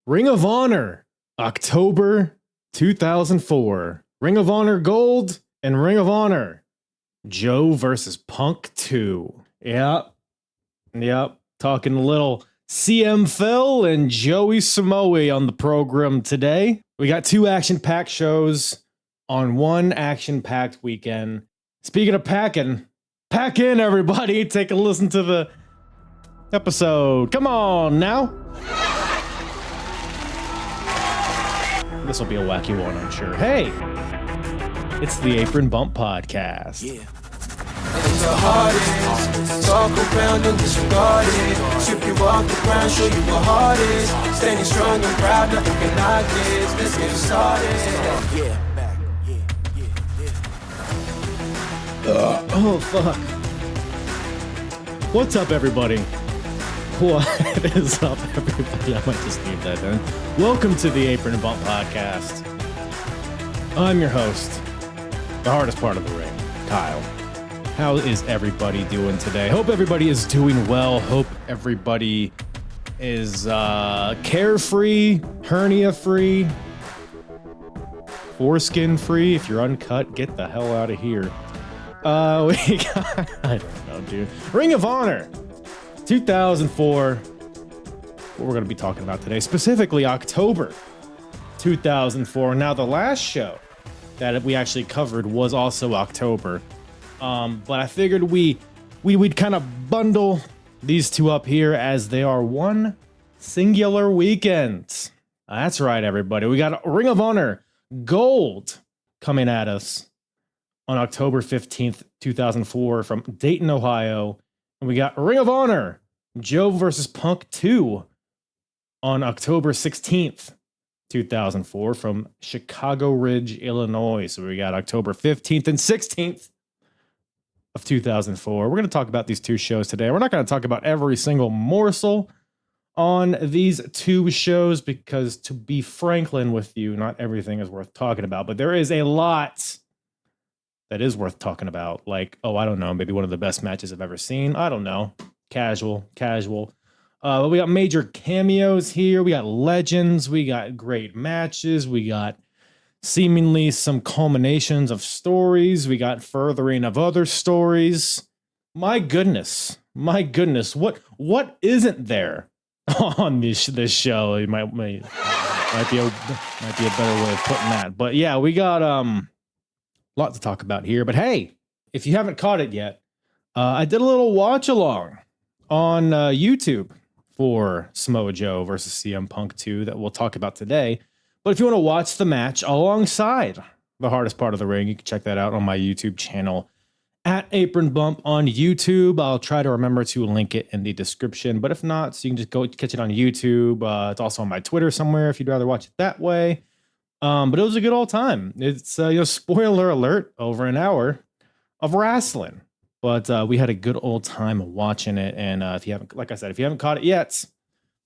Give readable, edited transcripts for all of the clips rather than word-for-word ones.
Ring of Honor, October 2004. Ring of Honor Gold and Ring of Honor, Joe versus Punk 2. Yep. Talking a little CM Phil and Joey Samoa on the program today. We got two action-packed shows on one action-packed weekend. Speaking of packing, pack in, everybody. Take a listen to the episode. Come on now. This will be a wacky one, I'm sure. Hey, it's the Apron Bump Podcast. Yeah. It's the hardest. Talk around and disregard it. Strip you off the ground, show you what hard is. Standing strong and proud, nothing can knock this. Let's get started. Yeah, back. Oh, fuck. What's up, everybody? What is up, everybody? I might just leave that in. Welcome to the Apron Bump Podcast. I'm your host, the hardest part of the ring, Kyle. How is everybody doing today? Hope everybody is doing well. Hope everybody is carefree, hernia-free, foreskin-free. If you're uncut, get the hell out of here. We got, I don't know, dude. Ring of Honor 2004. What we're going to be talking about today, specifically October 2004. Now, the last show that we actually covered was also October. But I figured we'd kind of bundle these two up here as they are one singular weekend. That's right, everybody. We got Ring of Honor Gold coming at us on October 15th, 2004 from Dayton, Ohio. And we got Ring of Honor Joe versus Punk 2 on October 16th, 2004 from Chicago Ridge, Illinois. So we got October 15th and 16th of 2004. We're going to talk about these two shows today. We're not going to talk about every single morsel on these two shows because, to be franklin with you, not everything is worth talking about, but there is a lot that is worth talking about. Like, I don't know, maybe one of the best matches I've ever seen. I don't know. Casual. But we got major cameos here. We got legends. We got great matches. We got seemingly some culminations of stories. We got furthering of other stories. My goodness. What isn't there on this show? It might be a better way of putting that. But yeah, we got a lot to talk about here. But hey, if you haven't caught it yet, I did a little watch along on YouTube for Samoa Joe versus CM Punk 2 that we'll talk about today. But if you want to watch the match alongside the hardest part of the ring, you can check that out on my YouTube channel at Apron Bump on YouTube. I'll try to remember to link it in the description, but if not, so you can just go catch it on YouTube. It's also on my Twitter somewhere if you'd rather watch it that way. But it was a good old time. It's spoiler alert, over an hour of wrestling, but we had a good old time watching it. And if you haven't, like I said, if you haven't caught it yet,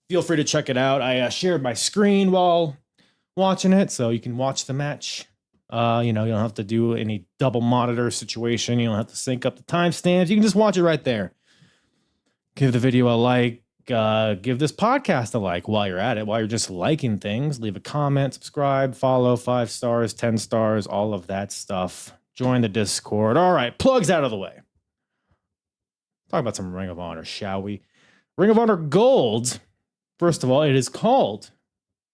feel free to check it out. I shared my screen while watching it, so you can watch the match. You don't have to do any double monitor situation. You don't have to sync up the timestamps. You can just watch it right there. Give the video a like. Give this podcast a like while you're at it. While you're just liking things, leave a comment, subscribe, follow, 5 stars, 10 stars, all of that stuff. Join the Discord. All right, plugs out of the way. Talk about some Ring of Honor, shall we? Ring of Honor Gold. First of all, it is called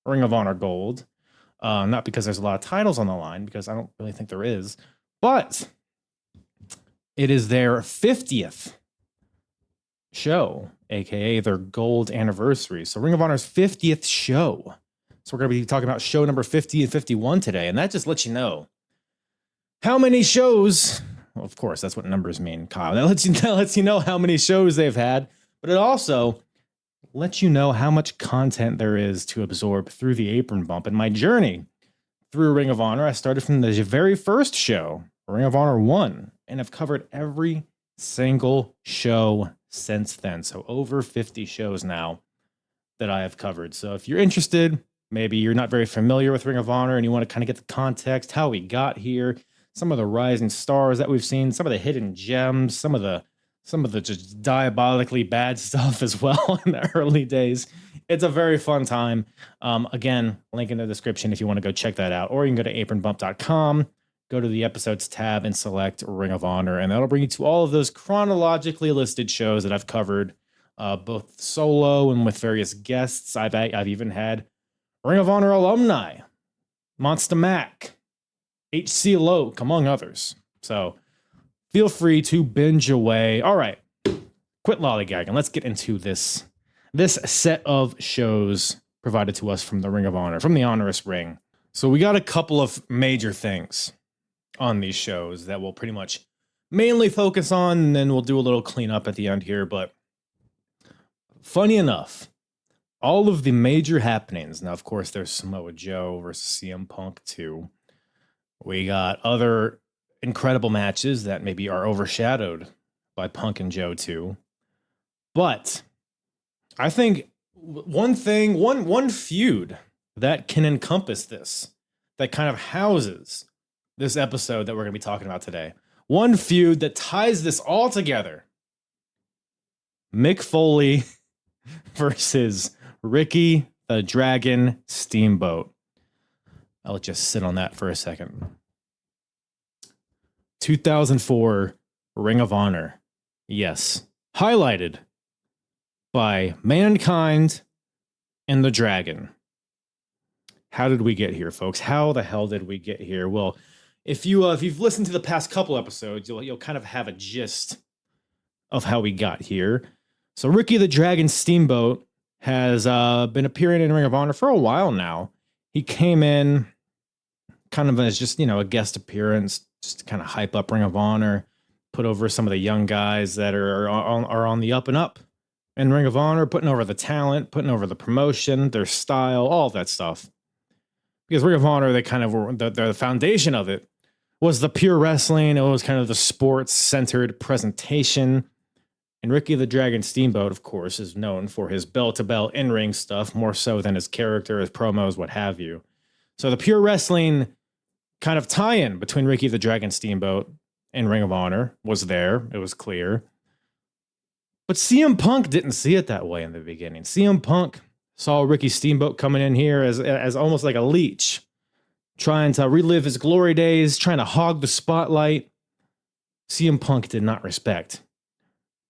Ring of Honor Gold. Not because there's a lot of titles on the line, because I don't really think there is, but it is their 50th show, aka their gold anniversary. So Ring of Honor's 50th show. So we're going to be talking about show number 50 and 51 today, and that just lets you know how many shows. Well, of course, that's what numbers mean, Kyle. That lets you know how many shows they've had, but it also let you know how much content there is to absorb through the Apron Bump. And my journey through Ring of Honor, I started from the very first show, Ring of Honor 1, and I've covered every single show since then. So over 50 shows now that I have covered. So if you're interested, maybe you're not very familiar with Ring of Honor and you want to kind of get the context, how we got here, some of the rising stars that we've seen, some of the hidden gems, some of the just diabolically bad stuff as well in the early days. It's a very fun time. Again, link in the description if you want to go check that out. Or you can go to apronbump.com, go to the episodes tab and select Ring of Honor. And that'll bring you to all of those chronologically listed shows that I've covered, both solo and with various guests. I've even had Ring of Honor alumni, Monster Mac, HC Loke, among others. So feel free to binge away. All right, quit lollygagging. Let's get into this set of shows provided to us from the Ring of Honor, from the Honorous Ring. So we got a couple of major things on these shows that we'll pretty much mainly focus on, and then we'll do a little cleanup at the end here. But funny enough, all of the major happenings, now of course there's Samoa Joe versus CM Punk 2. We got other incredible matches that maybe are overshadowed by Punk and Joe 2. But I think one feud that can encompass this, that kind of houses this episode that we're going to be talking about today, one feud that ties this all together, Mick Foley versus Ricky the Dragon Steamboat. I'll just sit on that for a second. 2004 Ring of Honor. Yes. Highlighted by Mankind and the Dragon. How did we get here, folks? How the hell did we get here? Well, if you've listened to the past couple episodes, you'll kind of have a gist of how we got here. So Ricky the Dragon Steamboat has been appearing in Ring of Honor for a while now. He came in kind of as just, a guest appearance, just to kind of hype up Ring of Honor, put over some of the young guys that are on the up and up in Ring of Honor, putting over the talent, putting over the promotion, their style, all that stuff. Because Ring of Honor, they kind of were, the foundation of it was the pure wrestling. It was kind of the sports-centered presentation. And Ricky the Dragon Steamboat, of course, is known for his bell-to-bell in-ring stuff, more so than his character, his promos, what have you. So the pure wrestling kind of tie-in between Ricky the Dragon Steamboat and Ring of Honor was there. It was clear. But CM Punk didn't see it that way in the beginning. CM Punk saw Ricky Steamboat coming in here as almost like a leech, trying to relive his glory days, trying to hog the spotlight. CM Punk did not respect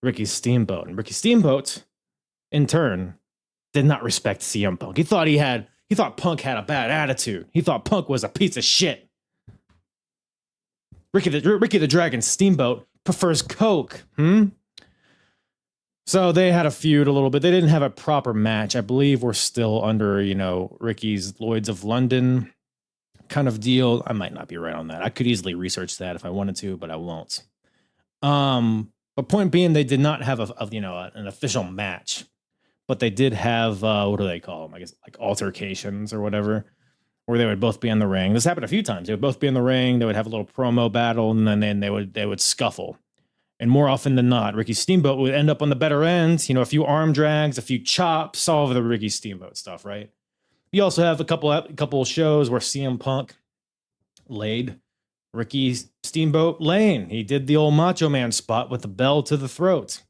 Ricky Steamboat. And Ricky Steamboat, in turn, did not respect CM Punk. He thought Punk had a bad attitude. He thought Punk was a piece of shit. Ricky the Dragon Steamboat prefers Coke. So they had a feud a little bit. They didn't have a proper match. I believe we're still under, Ricky's Lloyds of London kind of deal. I might not be right on that. I could easily research that if I wanted to, but I won't. But point being, they did not have an official match, but they did have what do they call them? I guess like altercations or whatever, where they would both be in the ring. This happened a few times. They would both be in the ring. They would have a little promo battle, and then they would scuffle. And more often than not, Ricky Steamboat would end up on the better end. A few arm drags, a few chops, all of the Ricky Steamboat stuff, right? You also have a couple shows where CM Punk laid Ricky Steamboat lane. He did the old Macho Man spot with the bell to the throat.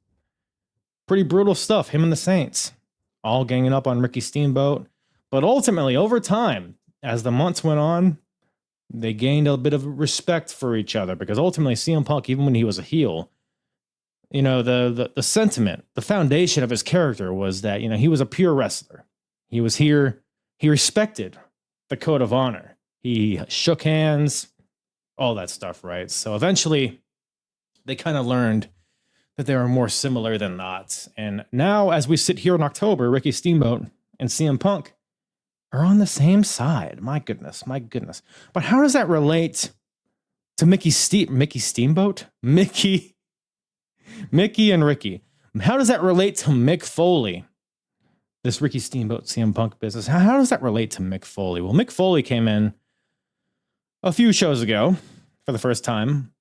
Pretty brutal stuff. Him and the Saints all ganging up on Ricky Steamboat. But ultimately, over time, as the months went on, they gained a bit of respect for each other, because ultimately CM Punk, even when he was a heel, the sentiment, the foundation of his character was that, he was a pure wrestler. He was here. He respected the code of honor. He shook hands, all that stuff, right? So eventually they kind of learned that they were more similar than not. And now, as we sit here in October, Ricky Steamboat and CM Punk are on the same side. My goodness. But how does that relate to Mickey Steamboat? Mickey and Ricky. How does that relate to Mick Foley? This Ricky Steamboat CM Punk business. How does that relate to Mick Foley? Well, Mick Foley came in a few shows ago for the first time.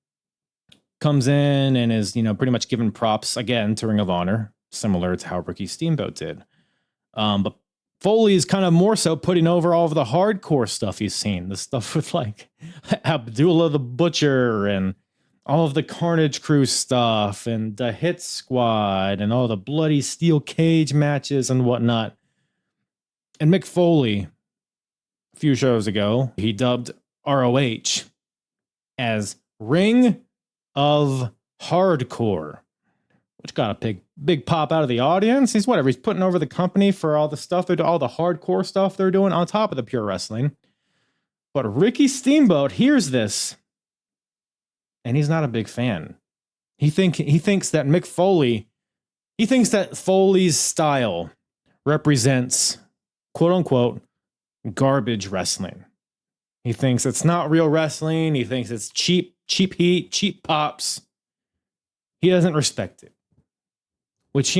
Comes in and is, pretty much given props again to Ring of Honor, similar to how Ricky Steamboat did. But Foley is kind of more so putting over all of the hardcore stuff he's seen. The stuff with like Abdullah the Butcher and all of the Carnage Crew stuff and the Hit Squad and all the bloody steel cage matches and whatnot. And Mick Foley, a few shows ago, he dubbed ROH as Ring of Hardcore, which got a big pop out of the audience. He's putting over the company for all the stuff they're doing, all the hardcore stuff they're doing on top of the pure wrestling. But Ricky Steamboat hears this, and he's not a big fan. He thinks that Mick Foley, he thinks that Foley's style represents, quote unquote, garbage wrestling. He thinks it's not real wrestling. He thinks it's cheap heat, cheap pops. He doesn't respect it. Which,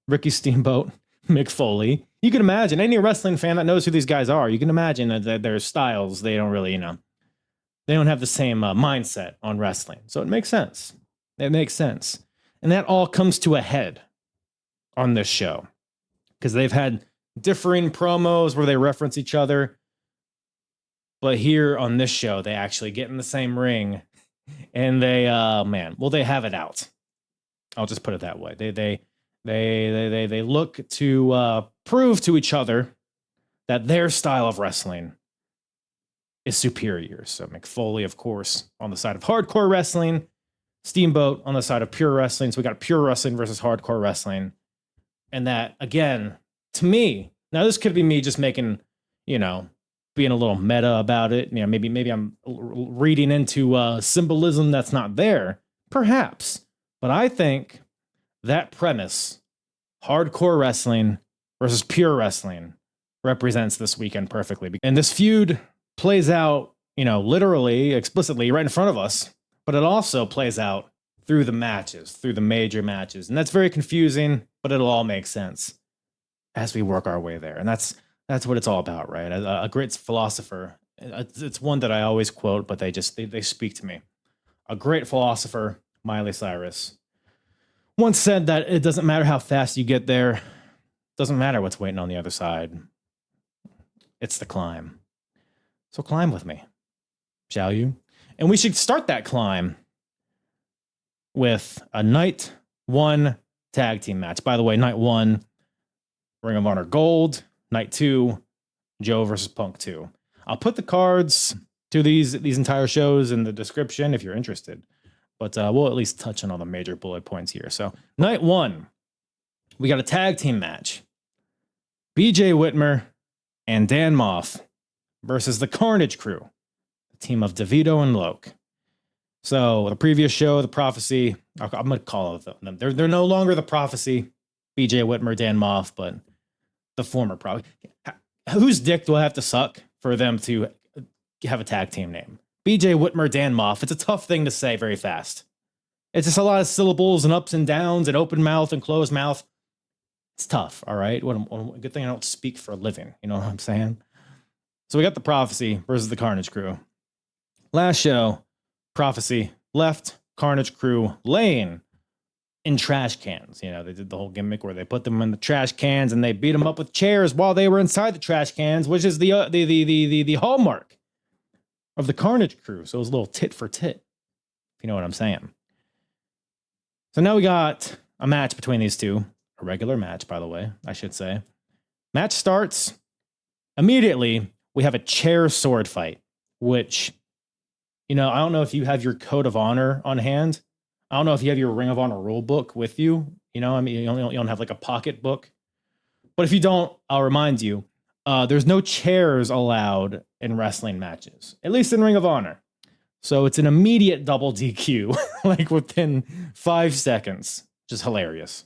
Ricky Steamboat, Mick Foley, you can imagine any wrestling fan that knows who these guys are, you can imagine that their styles, they don't really, they don't have the same mindset on wrestling. So it makes sense. It makes sense. And that all comes to a head on this show because they've had differing promos where they reference each other. But here on this show, they actually get in the same ring and they have it out. I'll just put it that way. They look to prove to each other that their style of wrestling is superior. So Mick Foley, of course, on the side of hardcore wrestling, Steamboat on the side of pure wrestling. So we got pure wrestling versus hardcore wrestling. And that, again, to me, now this could be me just making, being a little meta about it. Maybe I'm reading into symbolism that's not there, perhaps. But I think that premise, hardcore wrestling versus pure wrestling, represents this weekend perfectly. And this feud plays out, literally, explicitly right in front of us, but it also plays out through the matches, through the major matches. And that's very confusing, but it'll all make sense as we work our way there. And that's what it's all about, right? A great philosopher, it's one that I always quote, but they speak to me. A great philosopher, Miley Cyrus, once said that it doesn't matter how fast you get there. It doesn't matter what's waiting on the other side. It's the climb. So climb with me, shall you? And we should start that climb with a night 1 tag team match. By the way, night 1, Ring of Honor Gold. Night 2, Joe versus Punk 2. I'll put the cards to these entire shows in the description if you're interested. But we'll at least touch on all the major bullet points here. So night 1, we got a tag team match. BJ Whitmer and Dan Moff versus the Carnage Crew, the team of DeVito and Loke. So the previous show, the Prophecy, I'm going to call it them. They're no longer the Prophecy, BJ Whitmer, Dan Moff, but the former Prophecy. Whose dick do I have to suck for them to have a tag team name? BJ Whitmer, Dan Moff. It's a tough thing to say very fast. It's just a lot of syllables and ups and downs and open mouth and closed mouth. It's tough, all right? Good thing I don't speak for a living. You know what I'm saying? So we got the Prophecy versus the Carnage Crew. Last show, Prophecy left, Carnage Crew laying in trash cans. They did the whole gimmick where they put them in the trash cans and they beat them up with chairs while they were inside the trash cans, which is the hallmark of the Carnage Crew. So it was a little tit for tit, if you know what I'm saying. So now we got a match between these two. A regular match, by the way, I should say. Match starts. Immediately, we have a chair sword fight, which, I don't know if you have your code of honor on hand. I don't know if you have your Ring of Honor rule book with you. You don't have like a pocket book. But if you don't, I'll remind you, there's no chairs allowed in wrestling matches, at least in Ring of Honor. So it's an immediate double DQ, like within 5 seconds, which is hilarious.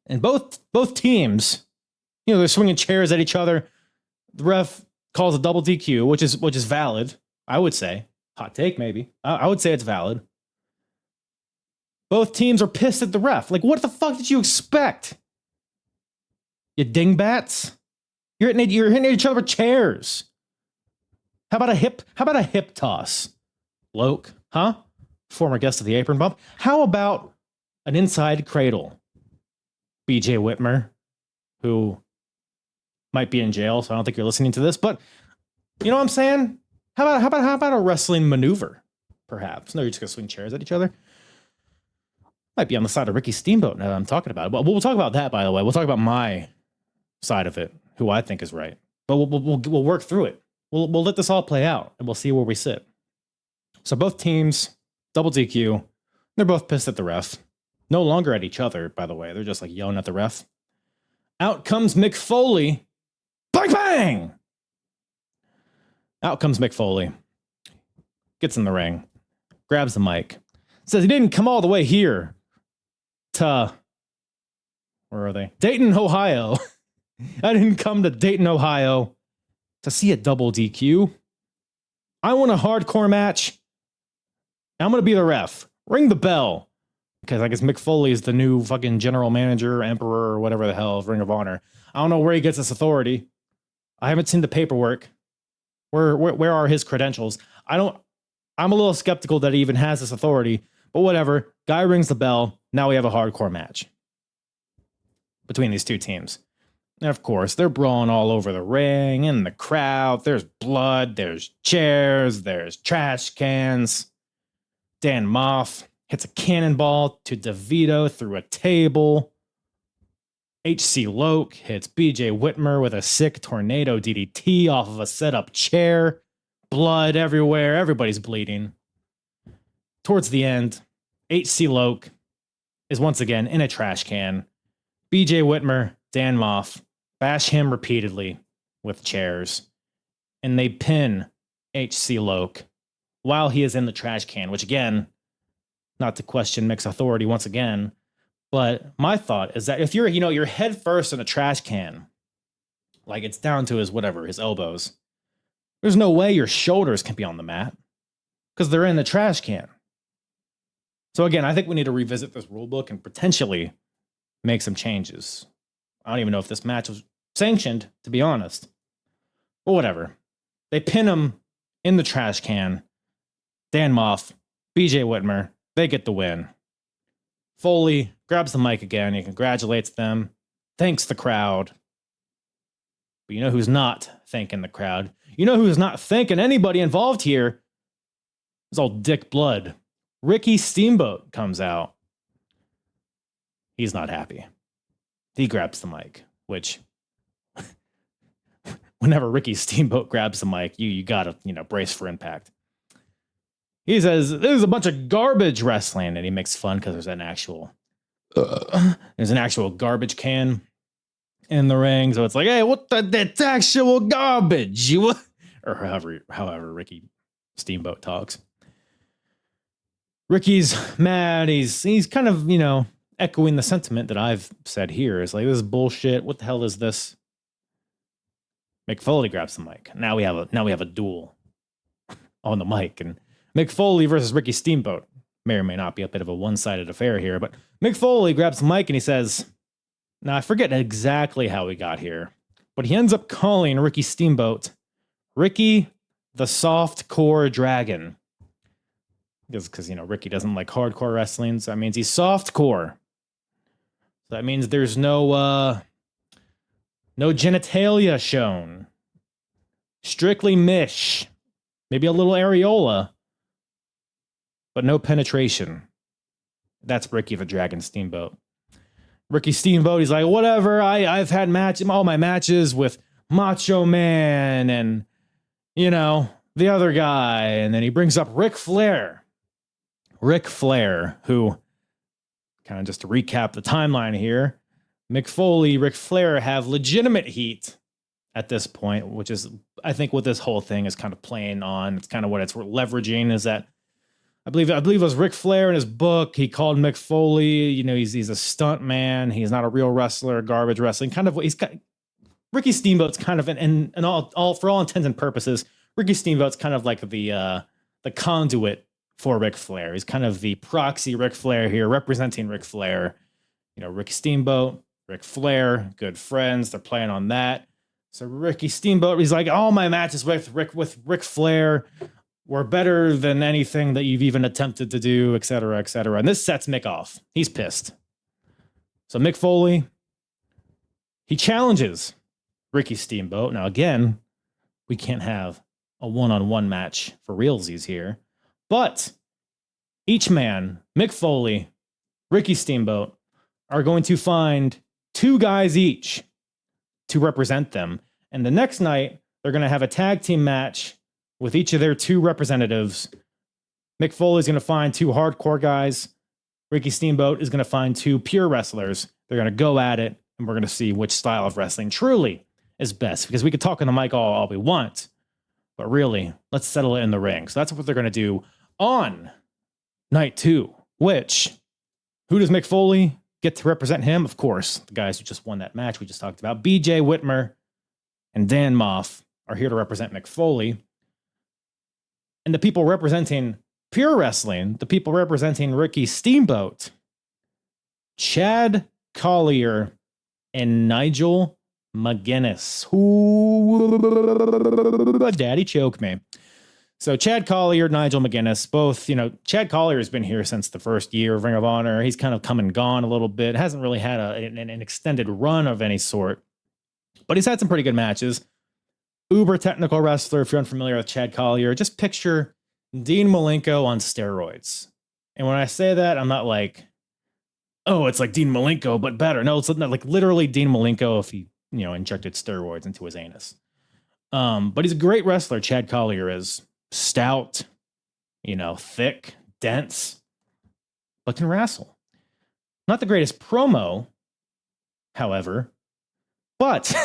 And both teams, they're swinging chairs at each other. The ref calls a double DQ, which is valid, I would say. Hot take, maybe. I would say it's valid. Both teams are pissed at the ref. Like, what the fuck did you expect? You dingbats? You're hitting each other with chairs. How about a hip toss? Loke, huh? Former guest of the Apron bump. How about an inside cradle? BJ Whitmer, who might be in jail, so I don't think you're listening to this, but you know what I'm saying? How about a wrestling maneuver? Perhaps. No, you're just gonna swing chairs at each other. Might be on the side of Ricky Steamboat now that I'm talking about it. But we'll talk about that, by the way. We'll talk about my side of it who I think is right. But we'll work through it. We'll let this all play out, and we'll see where we sit. So both teams, double DQ. They're both pissed at the ref. No longer at each other, by the way. They're just like yelling at the ref. Out comes Mick Foley. Bang, bang! Out comes Mick Foley. Gets in the ring. Grabs the mic. Says he didn't come all the way here to, where are they? Dayton, Ohio. I didn't come to Dayton, Ohio to see a double DQ. I want a hardcore match. I'm going to be the ref. Ring the bell. Because I guess Mick Foley is the new fucking general manager, emperor, or whatever the hell of Ring of Honor. I don't know where he gets this authority. I haven't seen the paperwork. Where are his credentials? I'm a little skeptical that he even has this authority, but whatever. Guy rings the bell. Now we have a hardcore match between these two teams. And of course, they're brawling all over the ring and the crowd. There's blood, there's chairs, there's trash cans. Dan Moff hits a cannonball to DeVito through a table. H.C. Loke hits B.J. Whitmer with a sick tornado DDT off of a set-up chair. Blood everywhere. Everybody's bleeding. Towards the end, H.C. Loke is once again in a trash can. B.J. Whitmer, Dan Moff, bash him repeatedly with chairs. And they pin H.C. Loke while he is in the trash can, which again, not to question Mick's authority once again, but my thought is that if you're head first in a trash can, like it's down to his elbows, there's no way your shoulders can be on the mat because they're in the trash can. So again, I think we need to revisit this rule book and potentially make some changes. I don't even know if this match was sanctioned, to be honest. But whatever. They pin him in the trash can. Dan Moff, BJ Whitmer, they get the win. Foley grabs the mic again. He congratulates them, thanks the crowd. But you know who's not thanking the crowd? You know who's not thanking anybody involved here? It's old Dick Blood. Ricky Steamboat comes out. He's not happy. He grabs the mic, which whenever Ricky Steamboat grabs the mic, you gotta, brace for impact. He says, this is a bunch of garbage wrestling, and he makes fun because there's an actual garbage can in the ring. So it's like, hey, that's actual garbage. Or however Ricky Steamboat talks. Ricky's mad. He's kind of, echoing the sentiment that I've said here. It's like, this is bullshit. What the hell is this? Mick Foley grabs the mic. Now we have a duel on the mic, and Mick Foley versus Ricky Steamboat may or may not be a bit of a one-sided affair here, but Mick Foley grabs the mic and he says, now I forget exactly how we got here, but he ends up calling Ricky Steamboat Ricky the Soft Core Dragon. Because Ricky doesn't like hardcore wrestling, so that means he's soft core. So that means there's no genitalia shown. Strictly mish. Maybe a little areola. But no penetration. That's Ricky the Dragon Steamboat. Ricky Steamboat, he's like, whatever, I've had all my matches with Macho Man and, the other guy. And then he brings up Ric Flair. Ric Flair, who, kind of just to recap the timeline here, Mick Foley, Ric Flair have legitimate heat at this point, which is, I think, what this whole thing is kind of playing on. It's kind of what it's leveraging is that I believe it was Ric Flair in his book. He called Mick Foley, he's a stunt man. He's not a real wrestler, garbage wrestling. Ricky Steamboat's kind of, and all for all intents and purposes, Ricky Steamboat's kind of like the conduit for Ric Flair. He's kind of the proxy Ric Flair here, representing Ric Flair. Rick Steamboat, Ric Flair, good friends. They're playing on that. So Ricky Steamboat, he's like, all my matches with Ric Flair were better than anything that you've even attempted to do, et cetera, et cetera. And this sets Mick off. He's pissed. So Mick Foley, he challenges Ricky Steamboat. Now, again, we can't have a one-on-one match for realsies here. But each man, Mick Foley, Ricky Steamboat, are going to find 2 guys each to represent them. And the next night, they're going to have a tag team match with each of their 2 representatives. Mick Foley is going to find 2 hardcore guys. Ricky Steamboat is going to find 2 pure wrestlers. They're going to go at it, and we're going to see which style of wrestling truly is best. Because we could talk on the mic all we want, but really, let's settle it in the ring. So that's what they're going to do on night 2, which, who does Mick Foley get to represent him? Of course, the guys who just won that match we just talked about. BJ Whitmer and Dan Moff are here to represent Mick Foley. And the people representing pure wrestling, the people representing Ricky Steamboat, Chad Collier and Nigel McGuinness. Ooh, daddy choke me. So Chad Collier, Nigel McGuinness, both, Chad Collier has been here since the first year of Ring of Honor. He's kind of come and gone a little bit. Hasn't really had an extended run of any sort, but he's had some pretty good matches. Uber technical wrestler. If you're unfamiliar with Chad Collier, just picture Dean Malenko on steroids. And when I say that, I'm not like, oh, it's like Dean Malenko, but better. No, it's not like literally Dean Malenko if he, injected steroids into his anus. But he's a great wrestler. Chad Collier is stout, thick, dense, but can wrestle. Not the greatest promo, however, but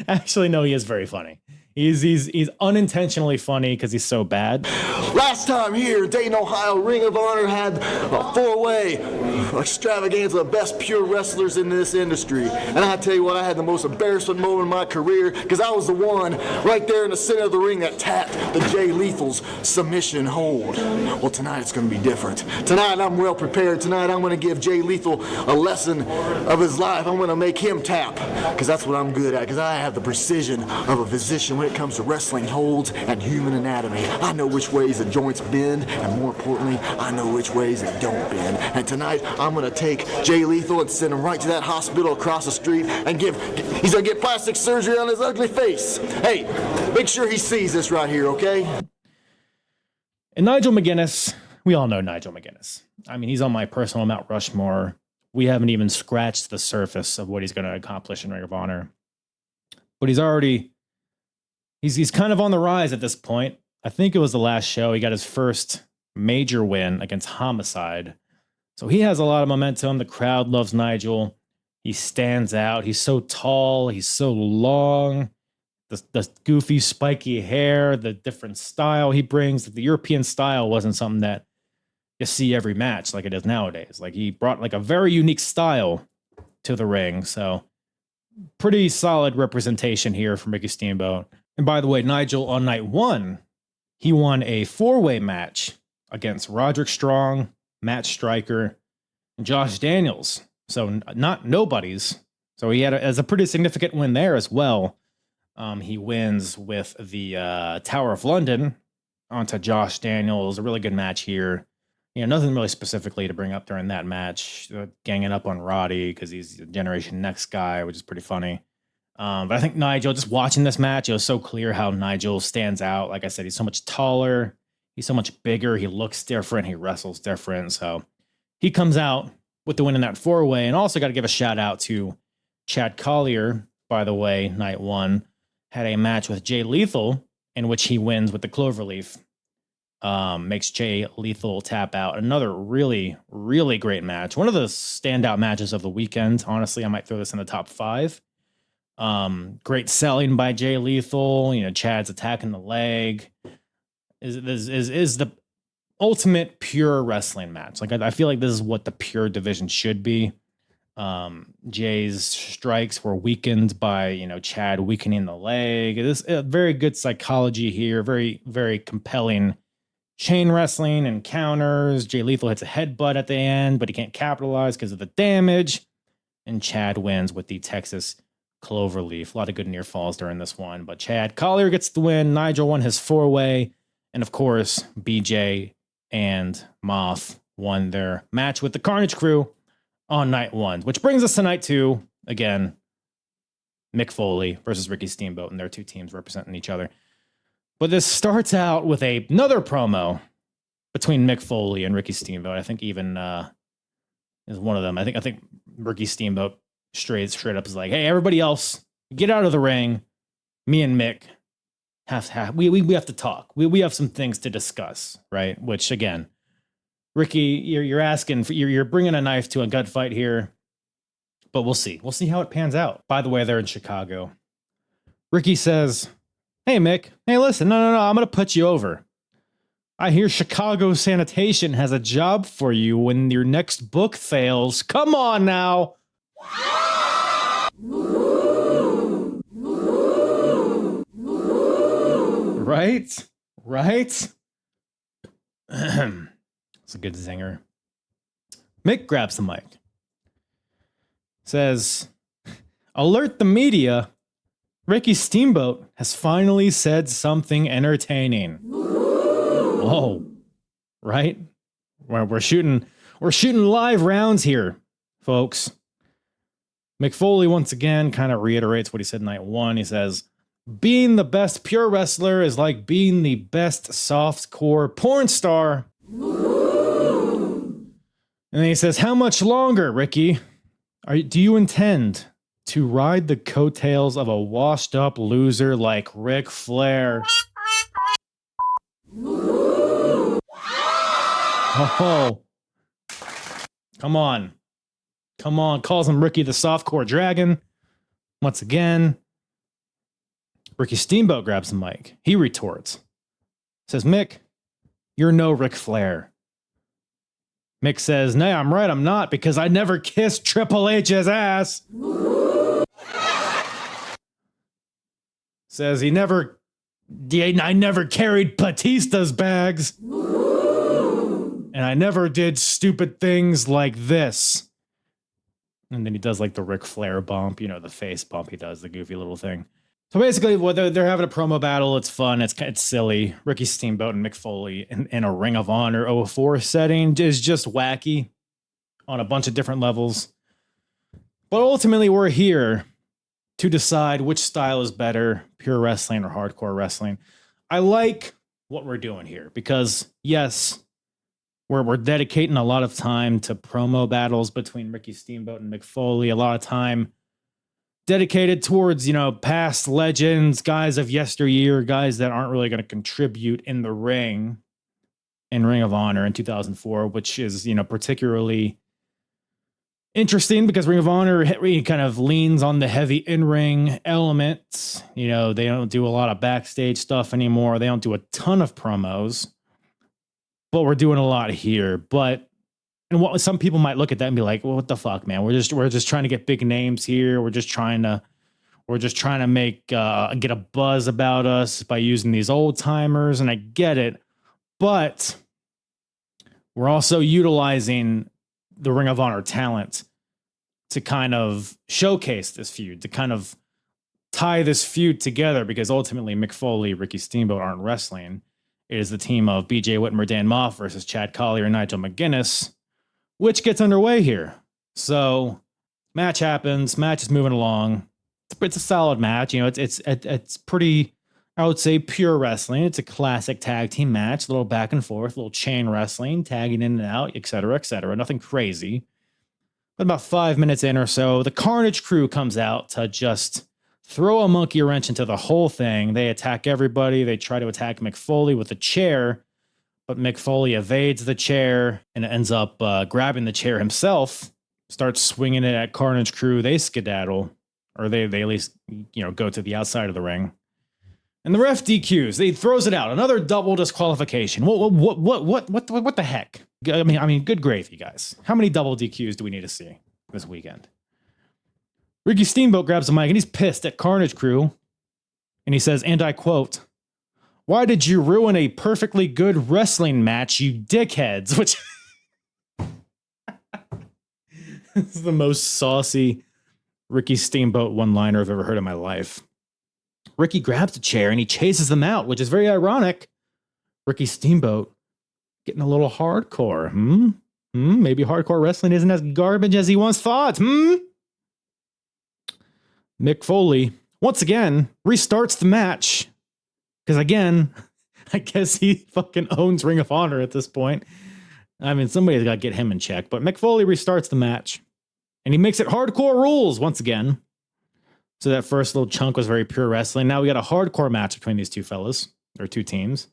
actually, no, he is very funny. He's unintentionally funny because he's so bad. Last time here in Dayton, Ohio, Ring of Honor had a 4-way extravaganza of the best pure wrestlers in this industry. And I tell you what, I had the most embarrassing moment in my career because I was the one right there in the center of the ring that tapped the Jay Lethal's submission hold. Well, tonight it's going to be different. Tonight I'm well prepared. Tonight I'm going to give Jay Lethal a lesson of his life. I'm going to make him tap because that's what I'm good at, because I have the precision of a physician when it comes to wrestling holds and human anatomy. I know which ways the joints bend, and more importantly, I know which ways they don't bend. And tonight, I'm going to take Jay Lethal and send him right to that hospital across the street and he's going to get plastic surgery on his ugly face. Hey, make sure he sees this right here, okay? And Nigel McGuinness, we all know Nigel McGuinness. I mean, he's on my personal Mount Rushmore. We haven't even scratched the surface of what he's going to accomplish in Ring of Honor. But he's kind of on the rise at this point. I think it was the last show. He got his first major win against Homicide. So he has a lot of momentum. The crowd loves Nigel. He stands out. He's so tall. He's so long. The goofy, spiky hair, the different style he brings. The European style wasn't something that you see every match like it is nowadays. Like, he brought like a very unique style to the ring. So pretty solid representation here from Ricky Steamboat. And by the way, Nigel on night 1, he won a 4-way match against Roderick Strong, Matt Stryker, and Josh Daniels. So not nobodies. So he had a pretty significant win there as well. He wins with the Tower of London onto Josh Daniels. A really good match here. Nothing really specifically to bring up during that match. Ganging up on Roddy because he's a Generation Next guy, which is pretty funny. But I think Nigel, just watching this match, it was so clear how Nigel stands out. Like I said, he's so much taller. He's so much bigger. He looks different. He wrestles different. So he comes out with the win in that 4-way. And also got to give a shout out to Chad Collier, by the way. Night 1 had a match with Jay Lethal in which he wins with the Cloverleaf. Makes Jay Lethal tap out. Another really, really great match. One of the standout matches of the weekend. Honestly, I might throw this in the top 5. Great selling by Jay Lethal. Chad's attacking the leg. Is the ultimate pure wrestling match. Like, I feel like this is what the pure division should be. Jay's strikes were weakened by Chad weakening the leg. It is a very good psychology here. Very, very compelling chain wrestling and counters. Jay Lethal hits a headbutt at the end, but he can't capitalize because of the damage. And Chad wins with the Texas Cloverleaf. A lot of good near falls during this one, but Chad Collier gets the win. Nigel won his 4-way, and of course, BJ and Moth won their match with the Carnage Crew on night 1, which brings us to night 2. Again, Mick Foley versus Ricky Steamboat, and their 2 teams representing each other. But this starts out with another promo between Mick Foley and Ricky Steamboat. I think even is one of them. I think Ricky Steamboat straight up is like, hey, everybody else, get out of the ring. Me and Mick we have to talk. We have some things to discuss, right? Which again, Ricky, you're asking for, you're bringing a knife to a gut fight here, but we'll see. We'll see how it pans out. By the way, they're in Chicago. Ricky says, hey, Mick, hey, listen, no, I'm going to put you over. I hear Chicago Sanitation has a job for you when your next book fails. Come on now. Right? It's a good zinger. Mick grabs the mic. Says, alert the media. Ricky Steamboat has finally said something entertaining. Whoa. Right? We're shooting live rounds here, folks. Mick Foley once again kind of reiterates what he said night one. He says, being the best pure wrestler is like being the best softcore porn star. And then he says, how much longer, Ricky? Do you intend to ride the coattails of a washed up loser like Ric Flair? Oh, come on. Calls him Ricky the Softcore Dragon. Once again, Ricky Steamboat grabs the mic. He retorts. Says, Mick, you're no Ric Flair. Mick says, no, I'm right, I'm not, because I never kissed Triple H's ass. Says I never carried Batista's bags. And I never did stupid things like this. And then he does like the Ric Flair bump, you know, the face bump he does, the goofy little thing. So basically, they're having a promo battle. It's fun. It's silly. Ricky Steamboat and Mick Foley in a Ring of Honor 04 setting is just wacky on a bunch of different levels. But ultimately, we're here to decide which style is better, pure wrestling or hardcore wrestling. I like what we're doing here because, yes, we're dedicating a lot of time to promo battles between Ricky Steamboat and Mick Foley. A lot of time dedicated towards, you know, past legends, guys of yesteryear, guys that aren't really going to contribute in the ring in Ring of Honor in 2004, which is, you know, particularly interesting because Ring of Honor kind of leans on the heavy in-ring elements. You know, they don't do a lot of backstage stuff anymore. They don't do a ton of promos, but we're doing a lot here. But and what some people might look at that and be like, well, what the fuck, man? We're just trying to get big names here. We're just trying to make get a buzz about us by using these old timers, and I get it, but we're also utilizing the Ring of Honor talent to kind of showcase this feud, to kind of tie this feud together, because ultimately Mick Foley, Ricky Steamboat aren't wrestling. It is the team of BJ Whitmer, Dan Moff versus Chad Collier and Nigel McGuinness, which gets underway here. So match happens, match is moving along. It's a solid match. You know, it's pretty, I would say, pure wrestling. It's a classic tag team match, a little back and forth, a little chain wrestling, tagging in and out, et cetera, et cetera. Nothing crazy. But about 5 minutes in or so, the Carnage crew comes out to just throw a monkey wrench into the whole thing. They attack everybody. They try to attack Mick Foley with a chair, but Mick Foley evades the chair and ends up grabbing the chair himself, starts swinging it at Carnage crew. They skedaddle, or they at least, you know, go to the outside of the ring. And the ref DQs. He throws it out. Another double disqualification. What the heck? I mean, good gravy, guys. How many double DQs do we need to see this weekend? Ricky Steamboat grabs the mic and he's pissed at Carnage crew. And he says, and I quote, "Why did you ruin a perfectly good wrestling match, you dickheads?" Which this is the most saucy Ricky Steamboat one-liner I've ever heard in my life. Ricky grabs a chair and he chases them out, which is very ironic. Ricky Steamboat getting a little hardcore. Maybe hardcore wrestling isn't as garbage as he once thought. Mick Foley, once again, restarts the match. Because again, I guess he fucking owns Ring of Honor at this point. I mean, somebody's got to get him in check. But Mick Foley restarts the match. And he makes it hardcore rules once again. So that first little chunk was very pure wrestling. Now we got a hardcore match between these two fellas, or two teams.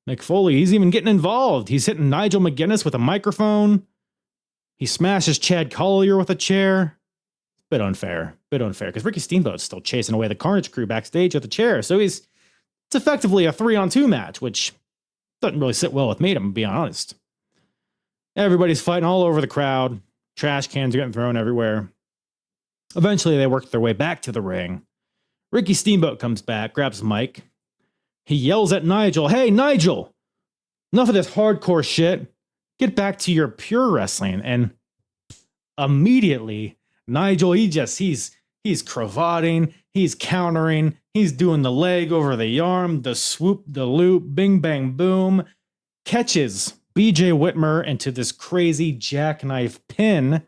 Mick Foley, he's even getting involved. He's hitting Nigel McGuinness with a microphone. He smashes Chad Collier with a chair. Bit unfair, because Ricky Steamboat's still chasing away the Carnage crew backstage with a chair. So it's effectively a 3-on-2 match, which doesn't really sit well with me, to be honest. Everybody's fighting all over the crowd. Trash cans are getting thrown everywhere. Eventually, they work their way back to the ring. Ricky Steamboat comes back, grabs the mic. He yells at Nigel, "Hey, Nigel, enough of this hardcore shit. Get back to your pure wrestling." And immediately, Nigel, he's cravating, he's countering, he's doing the leg over the arm, the swoop, the loop, bing, bang, boom, catches BJ Whitmer into this crazy jackknife pin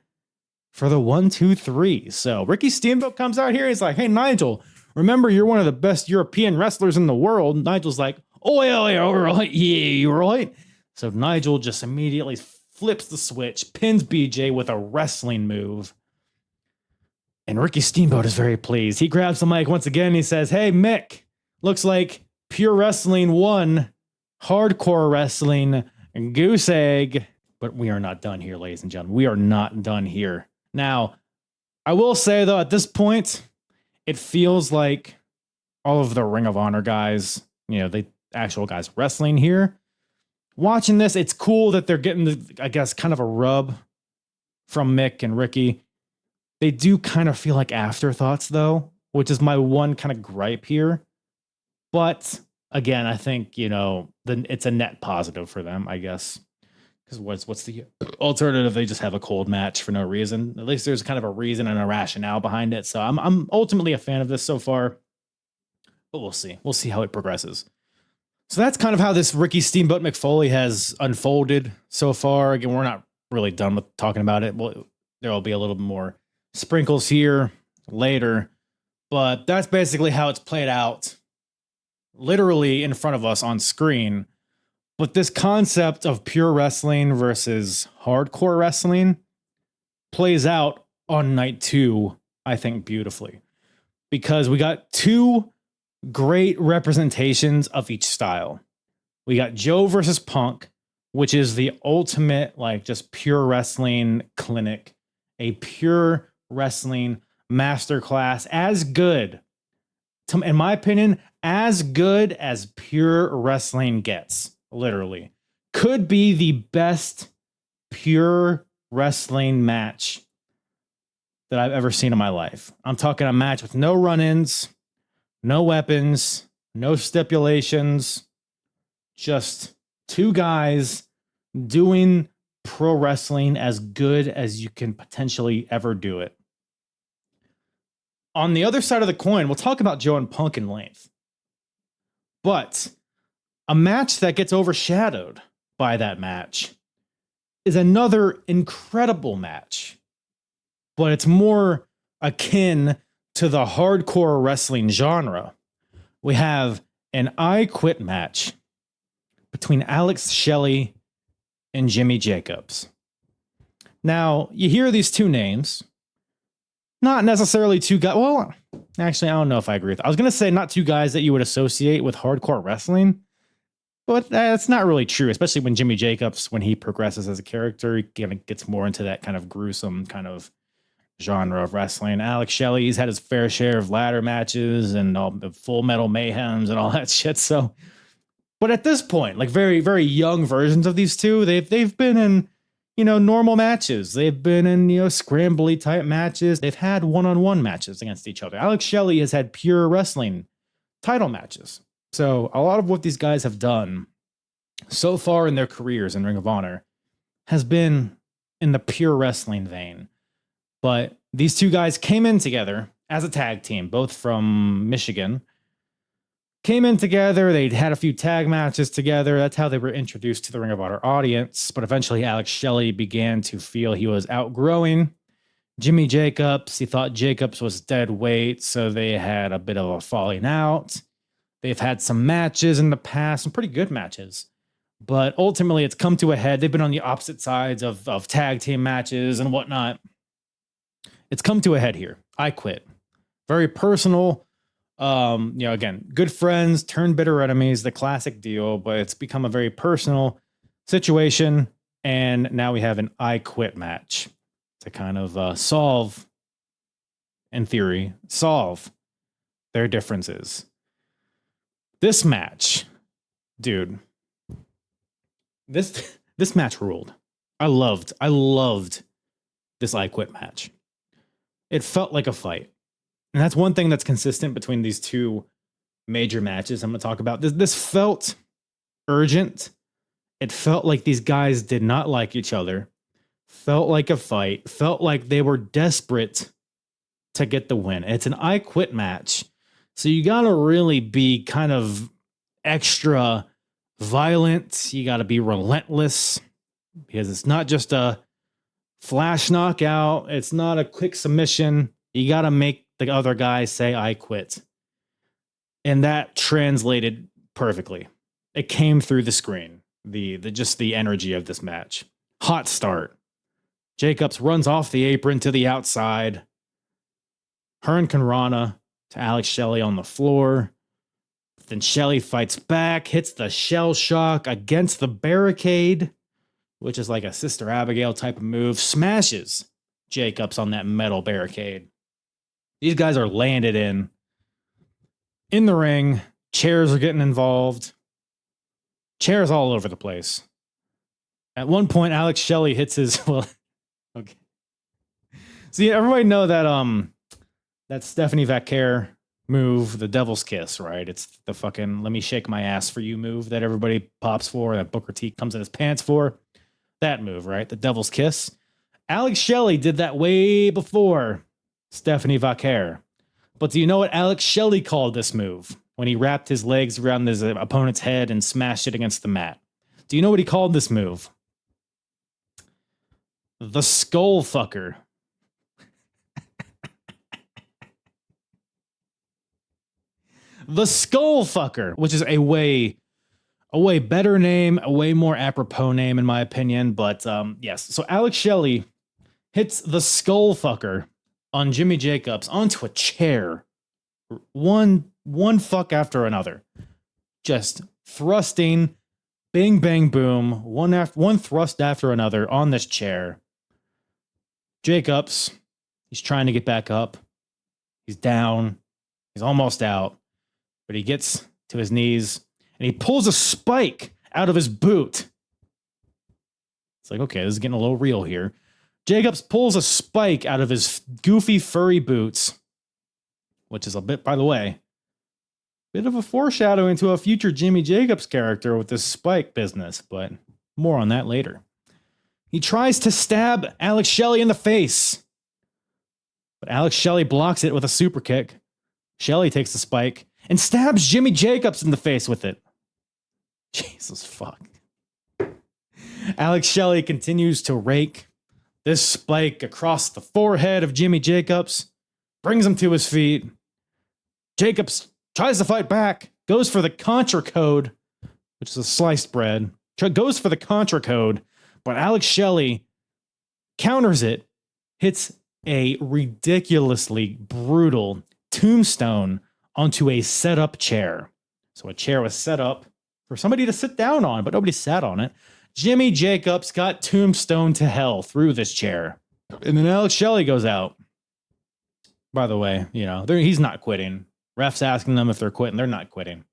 for the 1-2-3. So Ricky Steamboat comes out here. He's like, "Hey, Nigel, remember you're one of the best European wrestlers in the world." Nigel's like, "Oh, yeah, all right. Yeah, you're right." So Nigel just immediately flips the switch, pins BJ with a wrestling move. And Ricky Steamboat is very pleased. He grabs the mic once again. He says, "Hey, Mick, looks like pure wrestling won. Hardcore wrestling, goose egg." But we are not done here, ladies and gentlemen. We are not done here. Now, I will say, though, at this point, it feels like all of the Ring of Honor guys, the actual guys wrestling here, watching this, it's cool that they're getting, I guess, kind of a rub from Mick and Ricky. They do kind of feel like afterthoughts, though, which is my one kind of gripe here. But again, I think, it's a net positive for them, I guess. Because what's the alternative? They just have a cold match for no reason. At least there's kind of a reason and a rationale behind it. So I'm ultimately a fan of this so far. But we'll see. We'll see how it progresses. So that's kind of how this Ricky Steamboat Mick Foley has unfolded so far. Again, we're not really done with talking about it. There will be a little bit more sprinkles here later. But that's basically how it's played out, literally in front of us on screen. But this concept of pure wrestling versus hardcore wrestling plays out on night 2, I think, beautifully. Because we got 2 great representations of each style. We got Joe versus Punk, which is the ultimate, just pure wrestling clinic. A pure wrestling masterclass. As good, in my opinion, as good as pure wrestling gets. Literally. Could be the best pure wrestling match that I've ever seen in my life. I'm talking a match with no run-ins, no weapons, no stipulations, just 2 guys doing pro wrestling as good as you can potentially ever do it. On the other side of the coin, we'll talk about Joe and Punk in length. But a match that gets overshadowed by that match is another incredible match, but it's more akin to the hardcore wrestling genre. We have an I Quit match between Alex Shelley and Jimmy Jacobs. Now, you hear these 2 names, not necessarily 2 guys. Well, actually, I don't know if I agree with that. I was going to say not 2 guys that you would associate with hardcore wrestling. But that's not really true, especially when Jimmy Jacobs, when he progresses as a character, he kind of gets more into that kind of gruesome kind of genre of wrestling. Alex Shelley, he's had his fair share of ladder matches and all the Full Metal Mayhems and all that shit. So, but at this point, very, very young versions of these 2, they've been in, normal matches. They've been in, scrambly type matches. They've had one-on-one matches against each other. Alex Shelley has had pure wrestling title matches. So a lot of what these guys have done so far in their careers in Ring of Honor has been in the pure wrestling vein. But these 2 guys came in together as a tag team, both from Michigan. Came in together. They'd had a few tag matches together. That's how they were introduced to the Ring of Honor audience. But eventually Alex Shelley began to feel he was outgrowing Jimmy Jacobs. He thought Jacobs was dead weight, so they had a bit of a falling out. They've had some matches in the past, some pretty good matches. But ultimately, it's come to a head. They've been on the opposite sides of tag team matches and whatnot. it's come to a head here. I quit. Very personal. Again, good friends turn bitter enemies, the classic deal, but it's become a very personal situation. And now we have an I quit match to kind of solve their differences. This match, dude, this match ruled. I loved this I quit match. It felt like a fight. And that's one thing that's consistent between these two major matches I'm going to talk about. This felt urgent. It felt like these guys did not like each other. Felt like a fight. Felt like they were desperate to get the win. It's an I quit match. So you got to really be kind of extra violent. You got to be relentless because it's not just a flash knockout. It's not a quick submission. You got to make the other guy say, I quit. And that translated perfectly. It came through the screen. The energy of this match. Hot start. Jacobs runs off the apron to the outside. Hurricanrana to Alex Shelley on the floor. Then Shelley fights back, hits the shell shock against the barricade, which is like a Sister Abigail type of move, smashes Jacobs on that metal barricade. These guys are landed in the ring. Chairs are getting involved. Chairs all over the place. At one point, Alex Shelley hits his, okay. See, everybody know that Stephanie Vaquer move, the Devil's Kiss, right? It's the fucking let me shake my ass for you move that everybody pops for, that Booker T comes in his pants for. That move, right? The Devil's Kiss. Alex Shelley did that way before Stephanie Vaquer. But do you know what Alex Shelley called this move when he wrapped his legs around his opponent's head and smashed it against the mat? Do you know what he called this move? The skull fucker. The skull fucker, which is a way better name, a way more apropos name in my opinion. But yes, so Alex Shelley hits the skull fucker on Jimmy Jacobs onto a chair. One fuck after another. Just thrusting, bing, bang, boom, one thrust after another on this chair. Jacobs, he's trying to get back up. He's down. He's almost out. But he gets to his knees and he pulls a spike out of his boot. It's like, okay, this is getting a little real here. Jacobs pulls a spike out of his goofy furry boots, which is a bit, by the way, bit of a foreshadowing to a future Jimmy Jacobs character with this spike business, but more on that later. He tries to stab Alex Shelley in the face, but Alex Shelley blocks it with a super kick. Shelley takes the spike and stabs Jimmy Jacobs in the face with it. Jesus fuck. Alex Shelley continues to rake this spike across the forehead of Jimmy Jacobs, brings him to his feet. Jacobs tries to fight back, goes for the Contra code, which is a sliced bread, goes for the Contra code, but Alex Shelley counters it, hits a ridiculously brutal tombstone onto a set-up chair. So a chair was set up for somebody to sit down on, but nobody sat on it. Jimmy Jacobs got tombstone to hell through this chair. And then Alex Shelley goes out. By the way, he's not quitting. Ref's asking them if they're quitting. They're not quitting.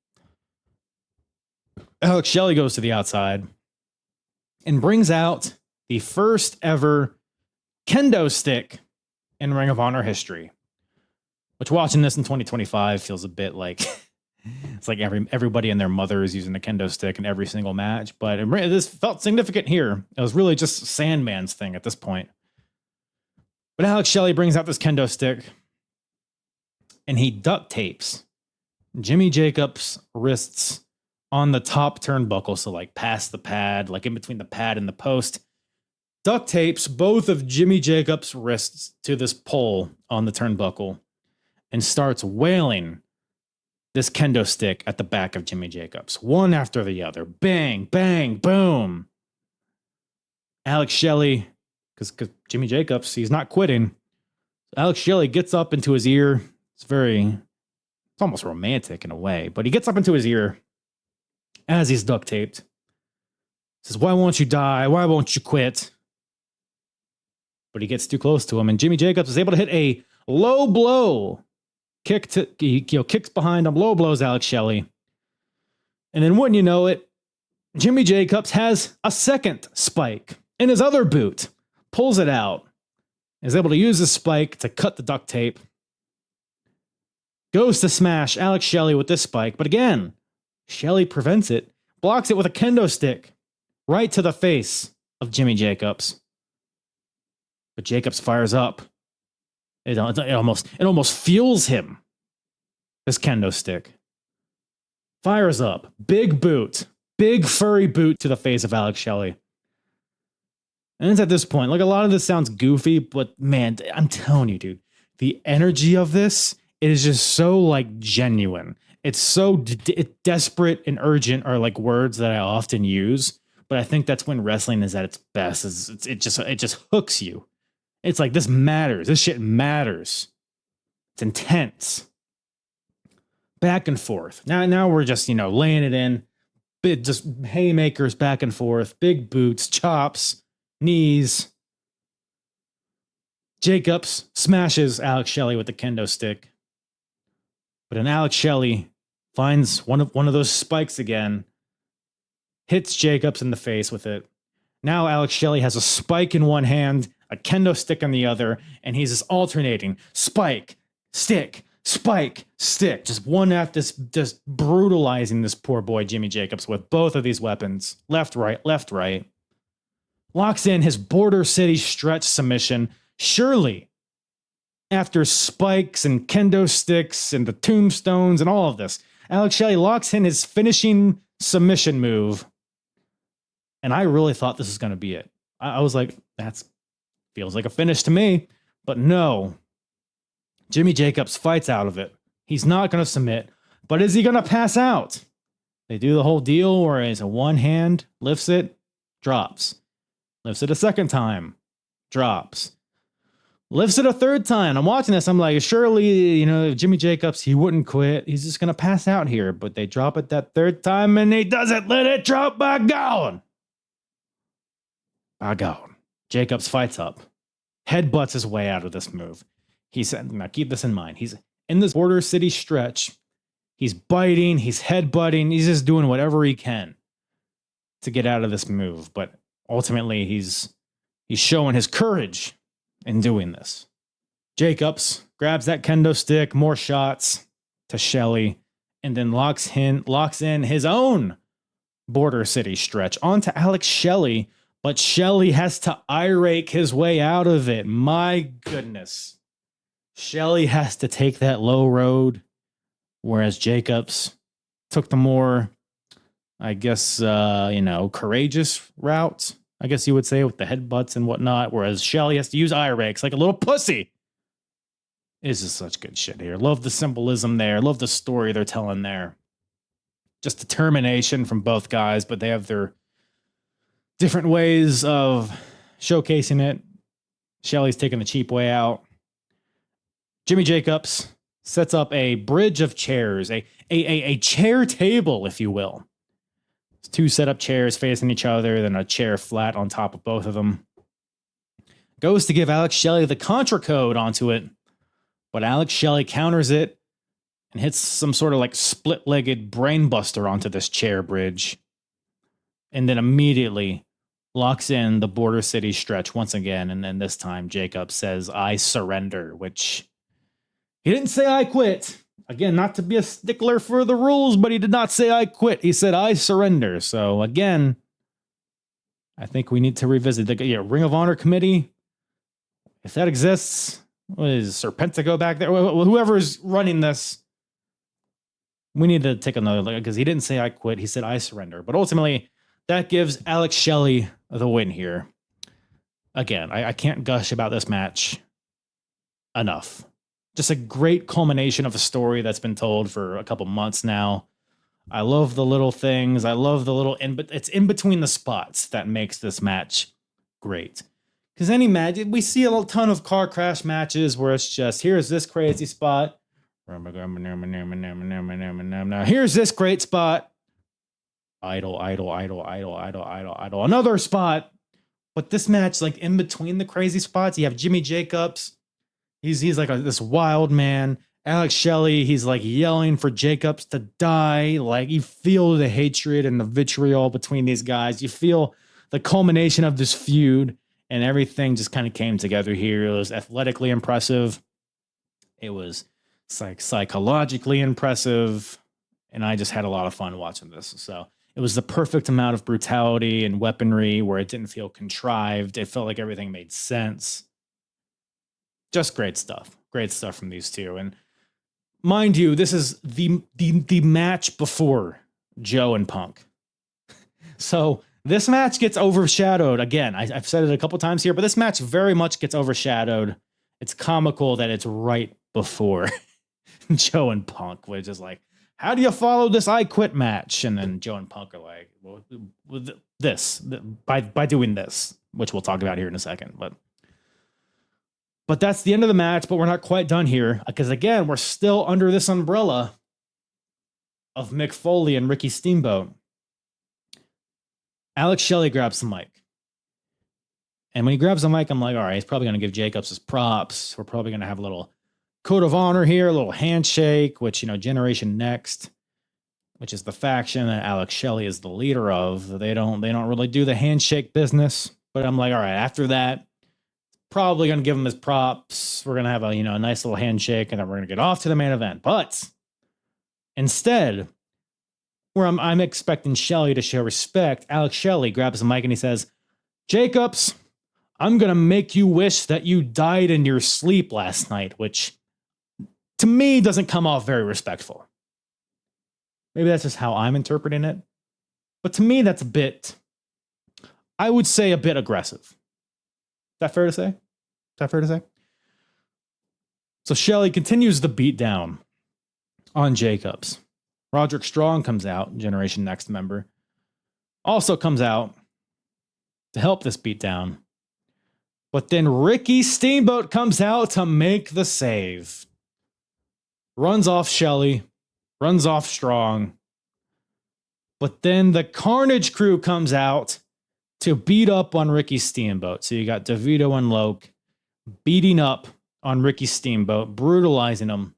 Alex Shelley goes to the outside and brings out the first ever kendo stick in Ring of Honor history. Which, watching this in 2025 feels a bit like it's like everybody and their mother is using a kendo stick in every single match. But this felt significant here. It was really just Sandman's thing at this point. But Alex Shelley brings out this kendo stick and he duct tapes Jimmy Jacobs' wrists on the top turnbuckle. So like past the pad, like in between the pad and the post. Duct tapes both of Jimmy Jacobs' wrists to this pole on the turnbuckle and starts wailing this kendo stick at the back of Jimmy Jacobs, one after the other. Bang, bang, boom. Alex Shelley, because Jimmy Jacobs, he's not quitting. Alex Shelley gets up into his ear. It's almost romantic in a way, but he gets up into his ear as he's duct taped. Says, "Why won't you die? Why won't you quit?" But he gets too close to him, and Jimmy Jacobs is able to hit a low blow. Kicks behind him, low blows Alex Shelley. And then wouldn't you know it, Jimmy Jacobs has a second spike in his other boot, pulls it out, is able to use the spike to cut the duct tape, goes to smash Alex Shelley with this spike, but again, Shelley prevents it, blocks it with a kendo stick right to the face of Jimmy Jacobs. But Jacobs fires up. It almost fuels him. This kendo stick. Fires up. Big boot. Big furry boot to the face of Alex Shelley. And it's at this point, like, a lot of this sounds goofy, but man, I'm telling you, dude, the energy of this, it is just so, like, genuine. It's so desperate and urgent are like words that I often use, but I think that's when wrestling is at its best. It just hooks you. It's like, this matters. This shit matters. It's intense. Back and forth. Now we're just, laying it in. Just haymakers back and forth. Big boots, chops, knees. Jacobs smashes Alex Shelley with the kendo stick. But then Alex Shelley finds one of those spikes again. Hits Jacobs in the face with it. Now Alex Shelley has a spike in one hand, a kendo stick in the other, and he's just alternating. Spike, stick, spike, stick. Just one after this, just brutalizing this poor boy Jimmy Jacobs with both of these weapons. Left, right, left, right. Locks in his Border City stretch submission. Surely, after spikes and kendo sticks and the tombstones and all of this, Alex Shelley locks in his finishing submission move. And I really thought this was going to be it. I was like, that feels like a finish to me. But no. Jimmy Jacobs fights out of it. He's not going to submit. But is he going to pass out? They do the whole deal where it's a one hand, lifts it, drops. Lifts it a second time, drops. Lifts it a third time. I'm watching this. I'm like, surely, Jimmy Jacobs, he wouldn't quit. He's just going to pass out here. But they drop it that third time, and he doesn't let it drop. By God. By God. Jacobs fights up. Headbutts his way out of this move. He said, now keep this in mind. He's in this Border City stretch. He's biting. He's headbutting. He's just doing whatever he can to get out of this move. But ultimately, he's showing his courage in doing this. Jacobs grabs that kendo stick, more shots to Shelley, and then locks in his own Border City stretch onto Alex Shelley, but Shelley has to eye rake his way out of it. My goodness. Shelley has to take that low road, whereas Jacobs took the more, I guess, courageous route, I guess you would say, with the headbutts and whatnot, whereas Shelley has to use eye rakes like a little pussy. It's just such good shit here. Love the symbolism there. Love the story they're telling there. Just determination from both guys, but they have their different ways of showcasing it. Shelley's taking the cheap way out. Jimmy Jacobs sets up a bridge of chairs, a chair table, if you will. It's two set up chairs facing each other, then a chair flat on top of both of them. Goes to give Alex Shelley the Contra code onto it, but Alex Shelley counters it and hits some sort of like split-legged brainbuster onto this chair bridge, and then immediately locks in the Border City stretch once again, and then this time Jacobs says, "I surrender," which he didn't say "I quit." Again, not to be a stickler for the rules, but he did not say "I quit." He said "I surrender." So again, I think we need to revisit the Ring of Honor committee. If that exists, what is Serpentico back there? Whoever is running this, we need to take another look, because he didn't say "I quit." He said "I surrender." But ultimately, that gives Alex Shelley the win here. Again, I can't gush about this match enough. Just a great culmination of a story that's been told for a couple months now. I love the little things. I love the little but it's in between the spots that makes this match great. Because any match, we see a ton of car crash matches where it's just, here's this crazy spot. Now here's this great spot. Idle. Another spot. But this match, like in between the crazy spots, you have Jimmy Jacobs. He's like this wild man. Alex Shelley, he's like yelling for Jacobs to die. Like you feel the hatred and the vitriol between these guys. You feel the culmination of this feud, and everything just kind of came together here. It was athletically impressive. It was psychologically impressive. And I just had a lot of fun watching this. So it was the perfect amount of brutality and weaponry where it didn't feel contrived. It felt like everything made sense. Just great stuff. Great stuff from these two. And mind you, this is the match before Joe and Punk. So this match gets overshadowed. Again, I've said it a couple times here, but this match very much gets overshadowed. It's comical that it's right before Joe and Punk, which is like, how do you follow this I Quit match? And then Joe and Punk are like, well, with this, by doing this, which we'll talk about here in a second. But that's the end of the match, but we're not quite done here. Because again, we're still under this umbrella of Mick Foley and Ricky Steamboat. Alex Shelley grabs the mic. And when he grabs the mic, I'm like, all right, he's probably going to give Jacobs his props. We're probably going to have a little code of honor here, a little handshake, which, Generation Next, which is the faction that Alex Shelley is the leader of. They don't really do the handshake business. But I'm like, all right, after that, probably going to give him his props. We're going to have a nice little handshake, and then we're going to get off to the main event. But instead, where I'm expecting Shelley to show respect, Alex Shelley grabs the mic and he says, Jacobs, I'm going to make you wish that you died in your sleep last night, which to me doesn't come off very respectful. Maybe that's just how I'm interpreting it. But to me, that's I would say a bit aggressive. Is that fair to say? So Shelley continues the beat down on Jacobs. Roderick Strong comes out, Generation Next member. Also comes out to help this beat down. But then Ricky Steamboat comes out to make the save. Runs off Shelley. Runs off Strong. But then the Carnage crew comes out to beat up on Ricky Steamboat. So you got DeVito and Loke beating up on Ricky Steamboat, brutalizing him.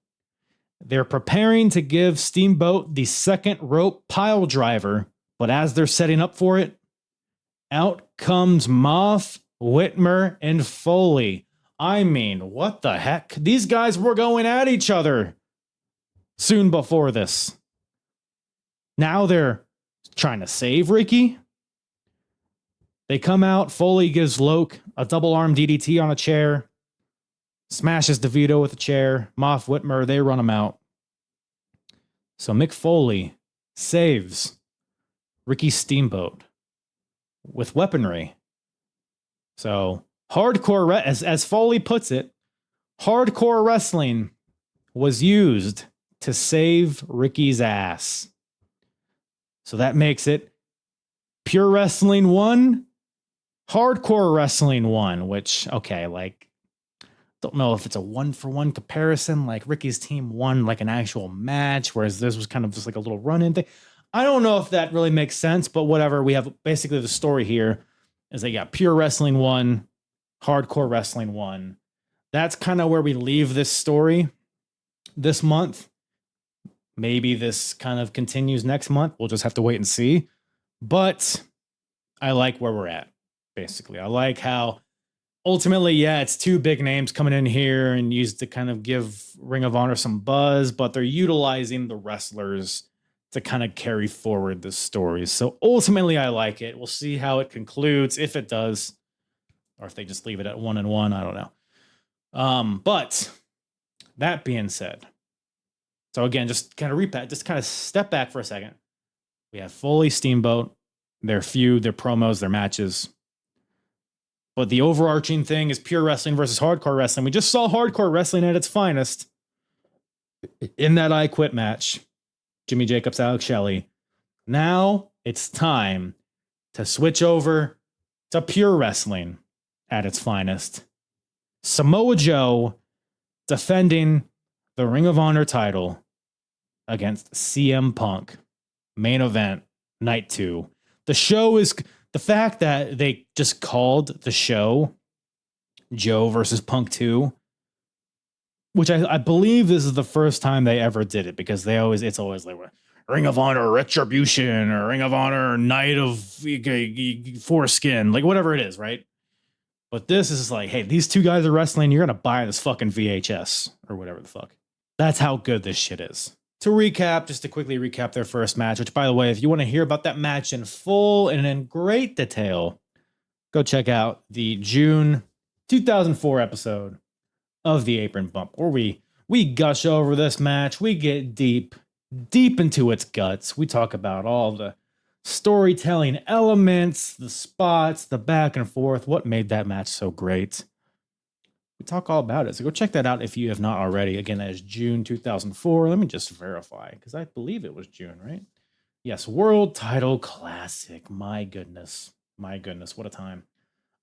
They're preparing to give Steamboat the second rope pile driver, but as they're setting up for it, out comes Moth, Whitmer, and Foley. I mean, what the heck? These guys were going at each other soon before this. Now they're trying to save Ricky. They come out. Foley gives Loke a double arm DDT on a chair. Smashes DeVito with a chair. Moth, Whitmer, they run him out. So Mick Foley saves Ricky Steamboat with weaponry. So hardcore, as Foley puts it, hardcore wrestling was used to save Ricky's ass. So that makes it Pure Wrestling 1, Hardcore Wrestling 1, which, okay, don't know if it's a 1-for-1 comparison, like Ricky's team won like an actual match, whereas this was kind of just like a little run-in thing. I don't know if that really makes sense, but whatever. We have basically the story here is that, yeah, Pure Wrestling 1, Hardcore Wrestling 1. That's kind of where we leave this story this month. Maybe this kind of continues next month. We'll just have to wait and see. But I like where we're at, basically. I like how ultimately, yeah, it's two big names coming in here and used to kind of give Ring of Honor some buzz, but they're utilizing the wrestlers to kind of carry forward the stories. So ultimately, I like it. We'll see how it concludes, if it does, or if they just leave it at 1-1. I don't know. But that being said, so again, just kind of step back for a second. We have Foley, Steamboat, their feud, their promos, their matches. But the overarching thing is pure wrestling versus hardcore wrestling. We just saw hardcore wrestling at its finest in that I Quit match. Jimmy Jacobs, Alex Shelley. Now it's time to switch over to pure wrestling. at its finest. Samoa Joe defending the Ring of Honor title against CM Punk. Main event, night 2. The show is the fact that they just called the show Joe versus Punk 2, which I believe this is the first time they ever did it, because it's always like Ring of Honor Retribution or Ring of Honor Night of Foreskin, like whatever it is, right? But this is like, hey, these two guys are wrestling. You're going to buy this fucking VHS or whatever the fuck. That's how good this shit is. To recap, just to quickly recap their first match, which, by the way, if you want to hear about that match in full and in great detail, go check out the June 2004 episode of the Apron Bump, where we gush over this match. We get deep into its guts. We talk about all the storytelling elements, the spots, the back and forth, what made that match so great. We talk all about it. So go check that out if you have not already. Again, that is June 2004. Let me just verify, because I believe it was June, right? Yes, World Title Classic. My goodness, what a time.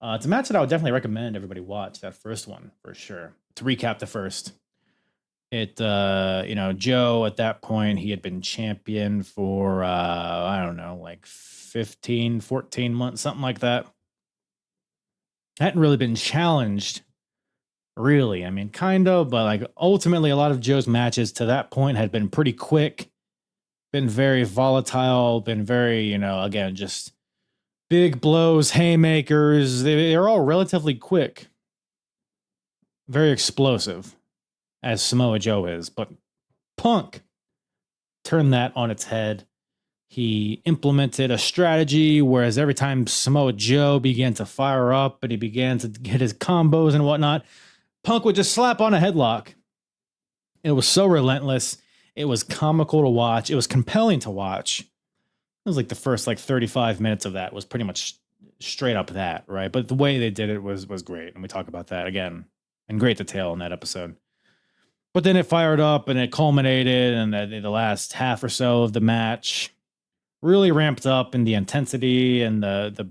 It's a match that I would definitely recommend everybody watch, that first one, for sure. To recap the first, Joe, at that point, he had been champion for, I don't know, like 15, 14 months, something like that. Hadn't really been challenged, really. I mean, kind of, but like ultimately a lot of Joe's matches to that point had been pretty quick, been very volatile, been very, again, just big blows, haymakers. They're all relatively quick, very explosive, as Samoa Joe is. But Punk turned that on its head. He implemented a strategy, whereas every time Samoa Joe began to fire up and he began to get his combos and whatnot, Punk would just slap on a headlock. It was so relentless. It was comical to watch. It was compelling to watch. It was like the first 35 minutes of that was pretty much straight up that, right? But the way they did it was great. And we talk about that again in great detail in that episode. But then it fired up and it culminated, and the last half or so of the match really ramped up in the intensity, and the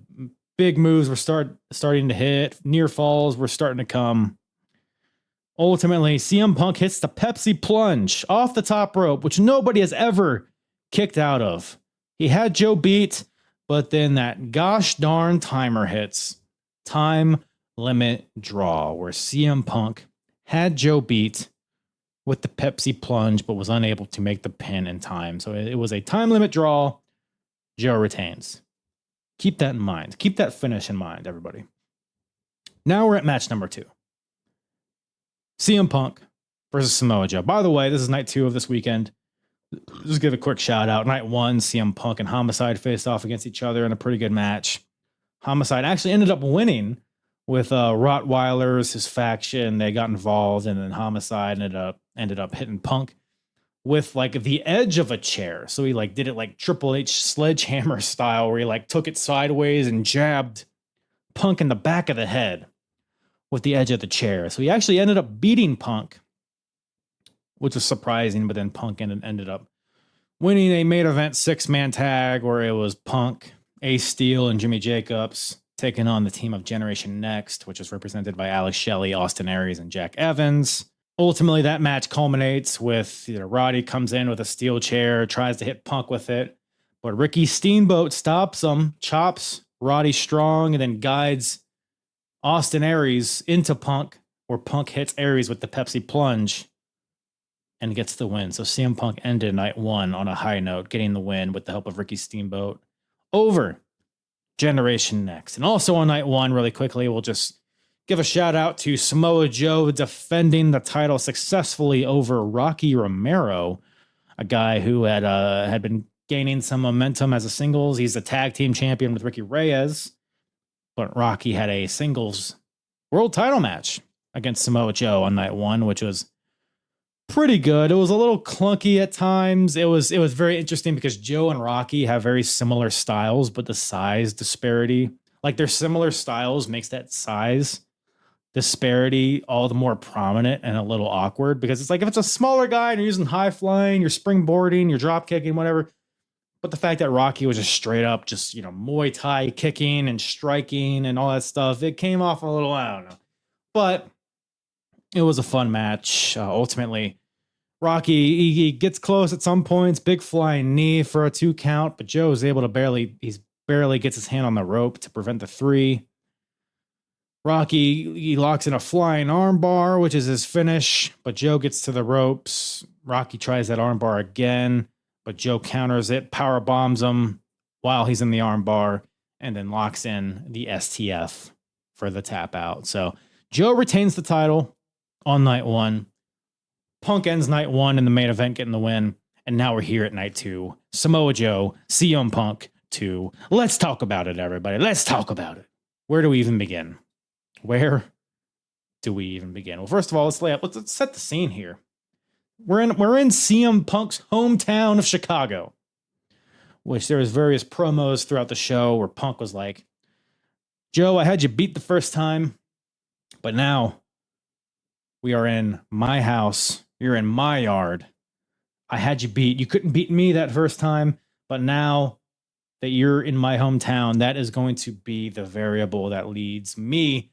big moves were starting to hit. Near falls were starting to come. Ultimately, CM Punk hits the Pepsi plunge off the top rope, which nobody has ever kicked out of. He had Joe beat, but then that gosh darn timer hits. Time limit draw, where CM Punk had Joe beat with the Pepsi plunge, but was unable to make the pin in time. So it was a time limit draw. Joe retains. Keep that in mind. Keep that finish in mind, everybody. Now we're at match number 2. CM Punk versus Samoa Joe. By the way, this is night 2 of this weekend. Just give a quick shout out. Night 1, CM Punk and Homicide faced off against each other in a pretty good match. Homicide actually ended up winning with Rottweilers, his faction. They got involved, and then Homicide ended up hitting Punk with the edge of a chair. So he did it like Triple H sledgehammer style, where he took it sideways and jabbed Punk in the back of the head with the edge of the chair. So he actually ended up beating Punk, which was surprising, but then Punk ended up winning a main event 6-man tag, where it was Punk, Ace Steel, and Jimmy Jacobs taking on the team of Generation Next, which is represented by Alex Shelley, Austin Aries, and Jack Evans. Ultimately, that match culminates with Roddy comes in with a steel chair, tries to hit Punk with it, but Ricky Steamboat stops him, chops Roddy Strong, and then guides Austin Aries into Punk, where Punk hits Aries with the Pepsi plunge and gets the win. So CM Punk ended night 1 on a high note, getting the win with the help of Ricky Steamboat over Generation Next. And also on night 1, really quickly, we'll just give a shout out to Samoa Joe defending the title successfully over Rocky Romero, a guy who had been gaining some momentum as a singles. He's a tag team champion with Ricky Reyes, but Rocky had a singles world title match against Samoa Joe on night 1, which was pretty good. It was a little clunky at times. It was very interesting because Joe and Rocky have very similar styles, but the size disparity, their similar styles makes that size disparity all the more prominent and a little awkward, because it's if it's a smaller guy and you're using high flying, you're springboarding, you're drop kicking, whatever, But the fact that Rocky was just straight up, just, Muay Thai kicking and striking and all that stuff, it came off a little, I don't know. But it was a fun match. Ultimately, Rocky, he gets close at some points, big flying knee for a 2 count, but Joe is able to barely gets his hand on the rope to prevent the 3. Rocky, he locks in a flying armbar, which is his finish, but Joe gets to the ropes. Rocky tries that armbar again, but Joe counters it, power bombs him while he's in the armbar, and then locks in the STF for the tap out. So Joe retains the title on night 1. Punk ends night 1 in the main event, getting the win. And now we're here at night 2. Samoa Joe, CM Punk 2. Let's talk about it, everybody. Let's talk about it. Where do we even begin? Well, first of all, let's set the scene here. We're in CM Punk's hometown of Chicago, which there was various promos throughout the show where Punk was like, Joe, I had you beat the first time, but now we are in my house. You're in my yard. I had you beat. You couldn't beat me that first time, but now that you're in my hometown, that is going to be the variable that leads me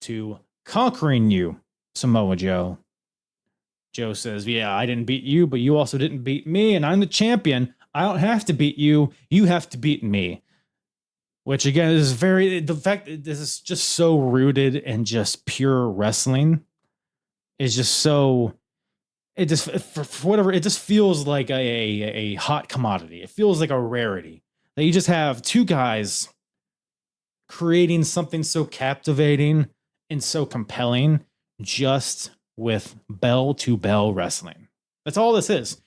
to conquering you, Samoa Joe. Joe says, yeah, I didn't beat you, but you also didn't beat me, and I'm the champion. I don't have to beat you. You have to beat me. Which, again, is the fact that this is just so rooted in just pure wrestling is just so, it just, for whatever, it just feels like a hot commodity. It feels like a rarity that you just have 2 guys creating something so captivating and so compelling just with bell-to-bell wrestling. That's all this is.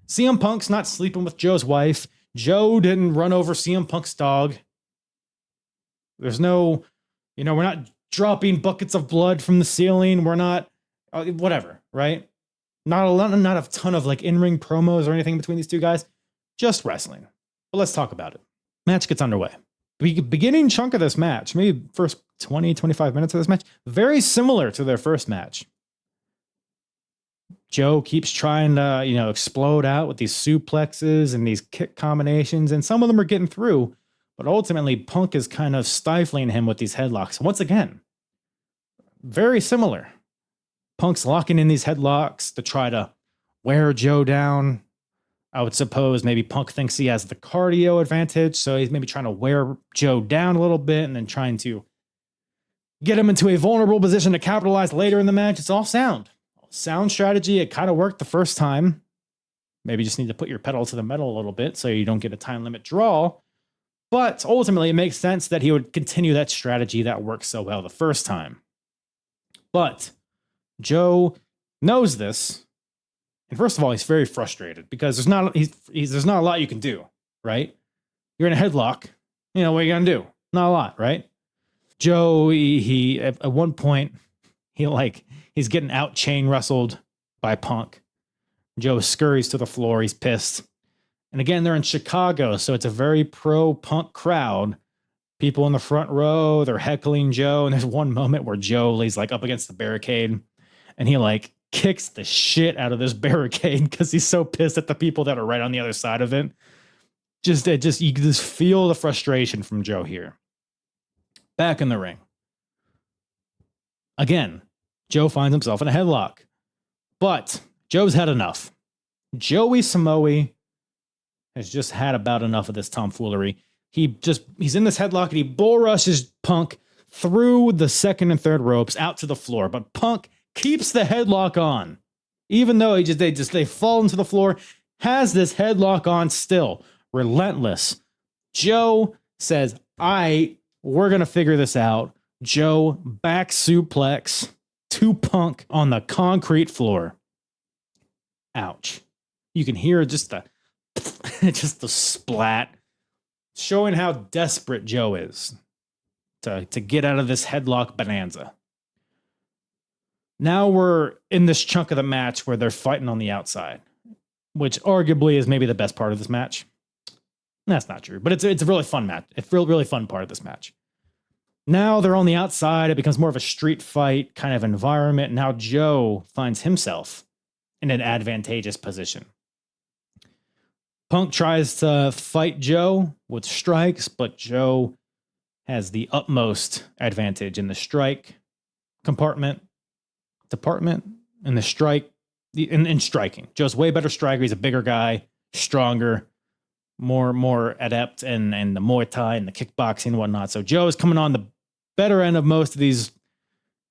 CM Punk's not sleeping with Joe's wife. Joe didn't run over CM Punk's dog. There's no, we're not dropping buckets of blood from the ceiling. We're not, whatever, right? Not a ton of like in-ring promos or anything between these 2 guys. Just wrestling. But let's talk about it. Match gets underway. The beginning chunk of this match, maybe first 20, 25 minutes of this match, very similar to their first match. Joe keeps trying to, explode out with these suplexes and these kick combinations, and some of them are getting through, but ultimately Punk is kind of stifling him with these headlocks. Once again, very similar. Punk's locking in these headlocks to try to wear Joe down. I would suppose maybe Punk thinks he has the cardio advantage, so he's maybe trying to wear Joe down a little bit and then trying to get him into a vulnerable position to capitalize later in the match. It's all sound strategy. It kind of worked the first time. Maybe you just need to put your pedal to the metal a little bit so you don't get a time limit draw. But ultimately, it makes sense that he would continue that strategy that worked so well the first time. But Joe knows this. And first of all, he's very frustrated because there's not a lot you can do, right? You're in a headlock. What are you going to do? Not a lot, right? Joe, he at one point, he's getting out chain wrestled by Punk. Joe scurries to the floor. He's pissed. And again, they're in Chicago, so it's a very pro-Punk crowd. People in the front row, they're heckling Joe. And there's one moment where Joe lays up against the barricade and he kicks the shit out of this barricade because he's so pissed at the people that are right on the other side of it. You can just feel the frustration from Joe here. Back in the ring. Again, Joe finds himself in a headlock. But Joe's had enough. Joey Samoa has just had about enough of this tomfoolery. He's in this headlock and he bull rushes Punk through the second and third ropes out to the floor. But Punk keeps the headlock on. Even though they fall into the floor, has this headlock on still. Relentless. Joe says, we're going to figure this out. Joe back suplex to Punk on the concrete floor. Ouch. You can hear just the splat, showing how desperate Joe is to get out of this headlock bonanza. Now we're in this chunk of the match where they're fighting on the outside, which arguably is maybe the best part of this match. That's not true, but it's a really fun match. It's a really fun part of this match. Now they're on the outside. It becomes more of a street fight kind of environment. Now Joe finds himself in an advantageous position. Punk tries to fight Joe with strikes, but Joe has the utmost advantage in the strike department, in the strike, in striking. Joe's way better striker. He's a bigger guy, stronger, more adept in the Muay Thai and the kickboxing and whatnot. So Joe is coming on the better end of most of these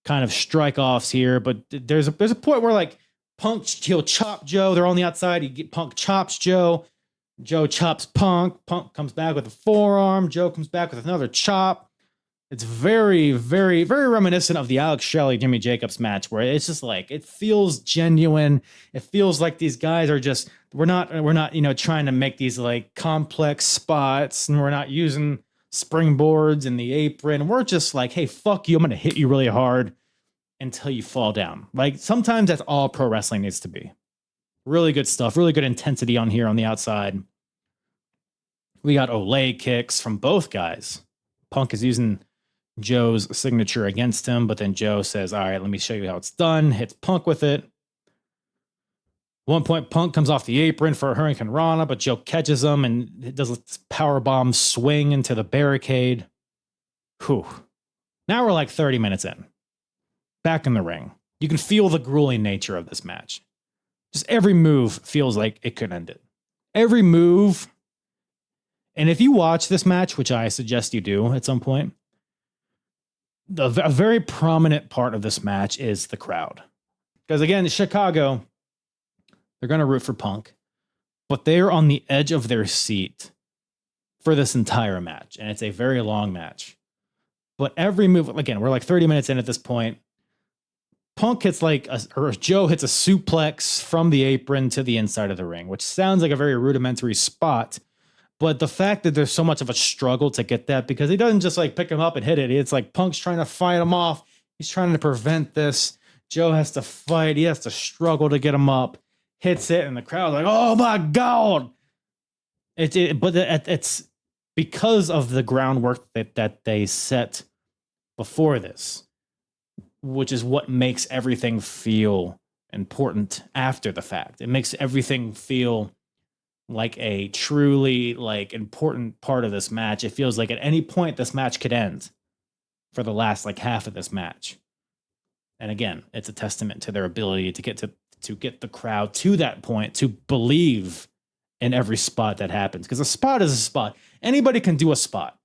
kind of strike offs here. But there's a point where like he'll chop Joe. They're on the outside. Punk chops Joe. Joe chops Punk. Punk comes back with a forearm. Joe comes back with another chop. It's very, very, very reminiscent of the Alex Shelley Jimmy Jacobs match, where it's just like it feels genuine. It feels like these guys are just we're not trying to make these like complex spots, and we're not using springboards in the apron. We're just like, hey, fuck you, I'm gonna hit you really hard until you fall down. Like sometimes that's all pro wrestling needs to be. Really good stuff, really good intensity on here on the outside. We got Olay kicks from both guys. Punk is using Joe's signature against him, but then Joe says, all right, let me show you how it's done. Hits Punk with it. One point, Punk comes off the apron for a Hurricane Rana, but Joe catches him and it does this powerbomb swing into the barricade. Whew. Now we're like 30 minutes in. Back in the ring. You can feel the grueling nature of this match. Just every move feels like it could end it. Every move. And if you watch this match, which I suggest you do at some point, a very prominent part of this match is the crowd. Because again, Chicago, they're going to root for Punk, but they're on the edge of their seat for this entire match. And it's a very long match. But every move, again, we're like 30 minutes in at this point. Punk hits or Joe hits a suplex from the apron to the inside of the ring, which sounds like a very rudimentary spot. But the fact that there's so much of a struggle to get that, because he doesn't just like pick him up and hit it. It's like Punk's trying to fight him off. He's trying to prevent this. Joe has to fight. He has to struggle to get him up. Hits it, and the crowd's like, oh my God. But it's because of the groundwork that they set before this, which is what makes everything feel important after the fact. It makes everything feel like a truly like important part of this match. It feels like at any point this match could end for the last like half of this match. And again, it's a testament to their ability to get the crowd to that point, to believe in every spot that happens. Because a spot is a spot. Anybody can do a spot.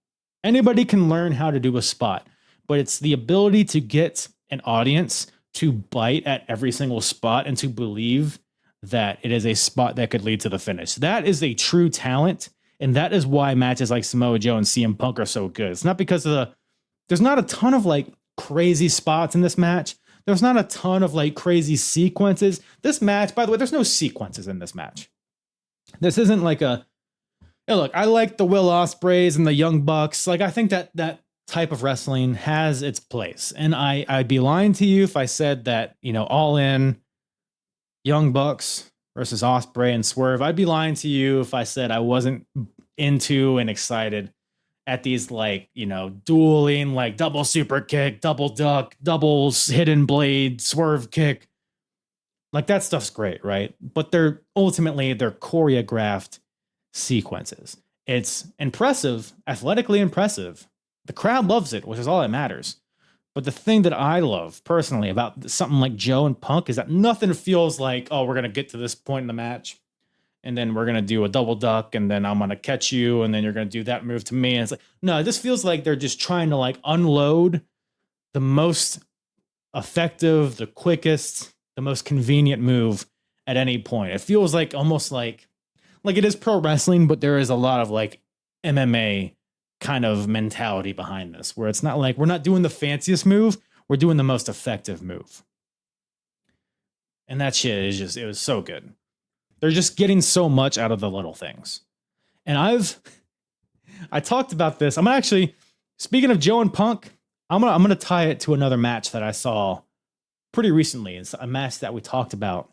Anybody can learn how to do a spot. But it's the ability to get an audience to bite at every single spot and to believe that it is a spot that could lead to the finish. That is a true talent, and that is why matches like Samoa Joe and CM Punk are so good. It's not because there's not a ton of like crazy spots in this match. There's not a ton of like crazy sequences. This match, by the way, there's no sequences in this match. This isn't like hey, look, I like the Will Ospreays and the Young Bucks. Like I think that type of wrestling has its place. And I'd be lying to you if I said that, All In, Young Bucks versus Ospreay and Swerve. I'd be lying to you if I said I wasn't into and excited at these dueling, like double super kick, double duck, doubles, hidden blade, swerve kick. Like that stuff's great, right? But they're choreographed sequences. It's impressive, athletically impressive. The crowd loves it, which is all that matters. But the thing that I love personally about something like Joe and Punk is that nothing feels like, oh, we're going to get to this point in the match and then we're going to do a double duck and then I'm going to catch you and then you're going to do that move to me. And it's like, no, this feels like they're just trying to like unload the most effective, the quickest, the most convenient move at any point. It feels like almost like it is pro wrestling, but there is a lot of like MMA kind of mentality behind this, where it's not like we're not doing the fanciest move, we're doing the most effective move. And that shit is just, it was so good. They're just getting so much out of the little things. And I talked about this. I'm actually, speaking of Joe and Punk, I'm gonna tie it to another match that I saw pretty recently. It's a match that we talked about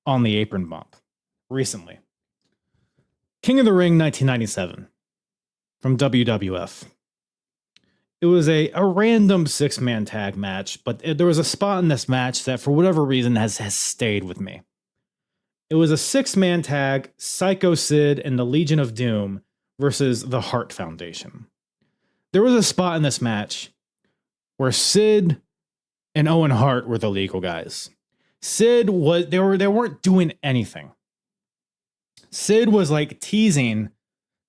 on the Apron bump recently. King of the Ring 1997 from WWF. It was a random 6-man tag match, but there was a spot in this match that for whatever reason has stayed with me. It was a 6-man tag, Psycho Sid and the Legion of Doom versus the Hart Foundation. There was a spot in this match where Sid and Owen Hart were the legal guys. Sid was they weren't doing anything. Sid was like teasing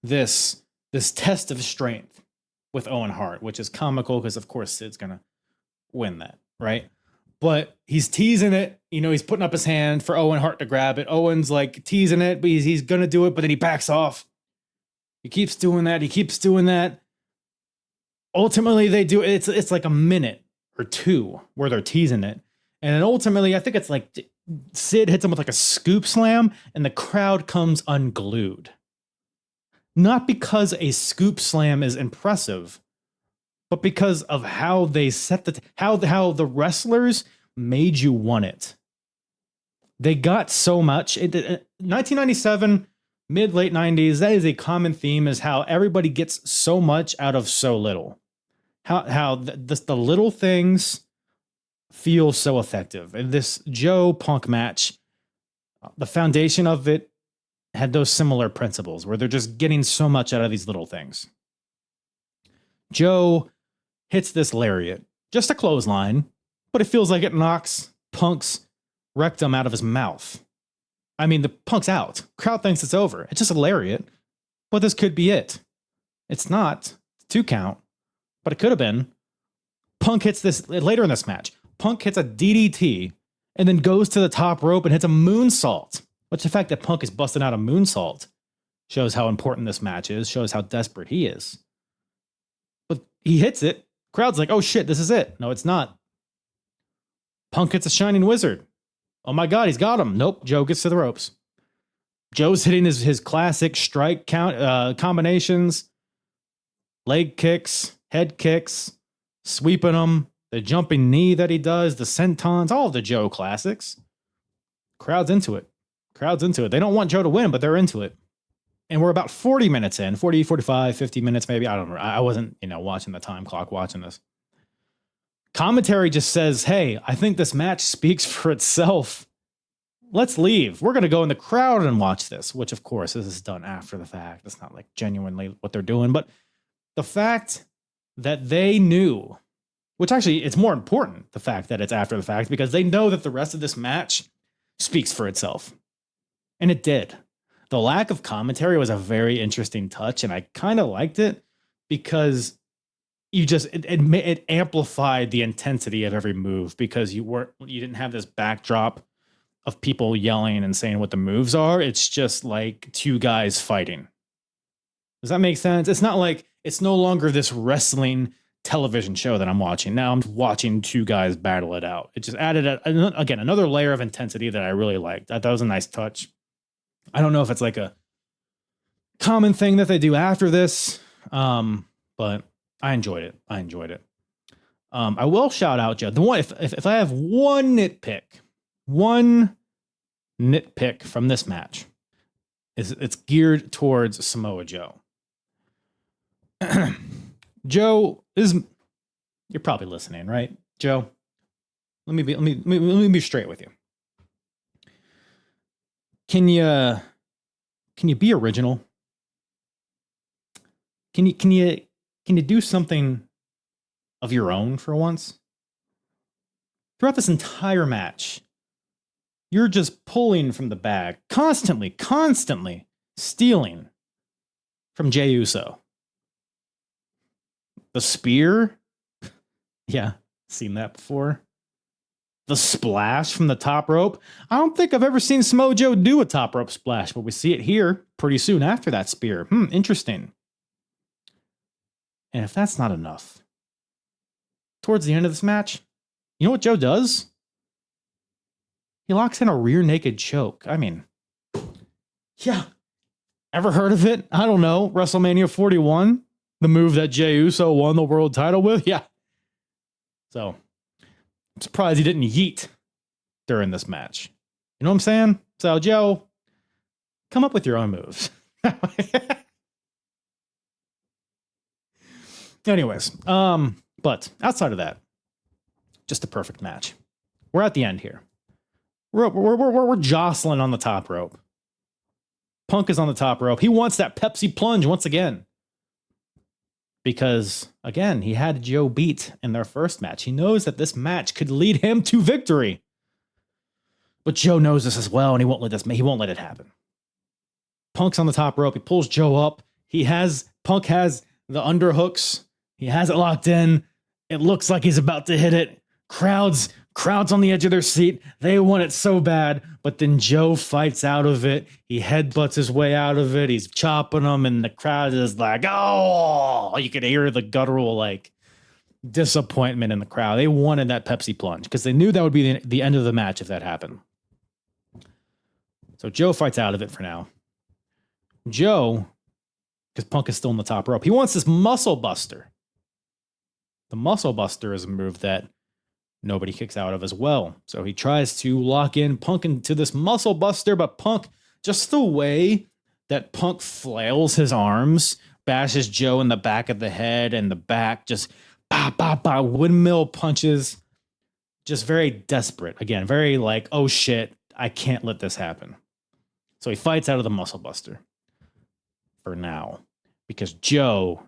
this test of strength with Owen Hart, which is comical because of course Sid's gonna win that, right? But he's teasing it, he's putting up his hand for Owen Hart to grab it. Owen's like teasing it, but he's gonna do it, but then he backs off. He keeps doing that. Ultimately, they do it's like a minute or two where they're teasing it. And then ultimately, I think it's like Sid hits him with like a scoop slam, and the crowd comes unglued. Not because a scoop slam is impressive, but because of how they set how the wrestlers made you want it. They got so much. 1997, mid-late 90s, that is a common theme, is how everybody gets so much out of so little. How the little things feel so effective. And this Joe Punk match, the foundation of it had those similar principles where they're just getting so much out of these little things. Joe hits this lariat, just a clothesline, but it feels like it knocks Punk's rectum out of his mouth. I mean, the Punk's out. Crowd thinks it's over. It's just a lariat, but this could be it. It's not. 2 count, but it could have been. Punk hits this later in this match. Punk hits a DDT and then goes to the top rope and hits a moonsault, which the fact that Punk is busting out a moonsault shows how important this match is, shows how desperate he is. But he hits it. Crowd's like, oh shit, this is it. No, it's not. Punk hits a Shining Wizard. Oh my God, he's got him. Nope, Joe gets to the ropes. Joe's hitting his classic strike count combinations, leg kicks, head kicks, sweeping them, the jumping knee that he does, the sentons, all of the Joe classics. Crowd's into it. They don't want Joe to win, but they're into it. And we're about 40 minutes in, 40, 45, 50 minutes maybe. I don't know. I wasn't, watching the time clock watching this. Commentary just says, hey, I think this match speaks for itself. Let's leave. We're going to go in the crowd and watch this, which of course this is done after the fact. It's not like genuinely what they're doing, but the fact that they knew, which actually it's more important, the fact that it's after the fact, because they know that the rest of this match speaks for itself. And it did. The lack of commentary was a very interesting touch, and I kind of liked it because it amplified the intensity of every move, because you didn't have this backdrop of people yelling and saying what the moves are. It's just like 2 guys fighting. Does that make sense? It's not like, it's no longer this wrestling television show that I'm watching. Now I'm watching 2 guys battle it out. It just added, again, another layer of intensity that I really liked. That was a nice touch. I don't know if it's like a common thing that they do after this, but I enjoyed it. I will shout out Joe. The one, if I have one nitpick from this match, it's geared towards Samoa Joe. Joe is, you're probably listening, right? Joe, let me be straight with you. Can you be original? Can you do something of your own for once? Throughout this entire match, you're just pulling from the bag, constantly stealing from Jey Uso. The spear? Yeah, seen that before. The splash from the top rope. I don't think I've ever seen Samoa Joe do a top rope splash, but we see it here pretty soon after that spear. Interesting. And if that's not enough, towards the end of this match, you know what Joe does? He locks in a rear naked choke. I mean, yeah. Ever heard of it? I don't know. WrestleMania 41, the move that Jey Uso won the world title with? Yeah. So, I'm surprised he didn't yeet during this match. You know what I'm saying? So, Joe, come up with your own moves. Anyways, but outside of that, just a perfect match. We're at the end here. We're jostling on the top rope. Punk is on the top rope. He wants that Pepsi plunge once again. Because, again, he had Joe beat in their first match. He knows that this match could lead him to victory. But Joe knows this as well, and he won't let it happen. Punk's on the top rope. He pulls Joe up. Punk has the underhooks. He has it locked in. It looks like he's about to hit it. Crowds on the edge of their seat. They want it so bad, but then Joe fights out of it. He headbutts his way out of it. He's chopping them, and the crowd is like, oh, you could hear the guttural, like, disappointment in the crowd. They wanted that Pepsi plunge because they knew that would be the end of the match if that happened. So Joe fights out of it for now. Joe, because Punk is still on the top rope, he wants this muscle buster. The muscle buster is a move that nobody kicks out of as well. So he tries to lock in Punk into this muscle buster, but Punk, just the way that Punk flails his arms, bashes Joe in the back of the head and the back, just windmill punches, just very desperate. Again, very like, oh shit, I can't let this happen. So he fights out of the muscle buster for now because Joe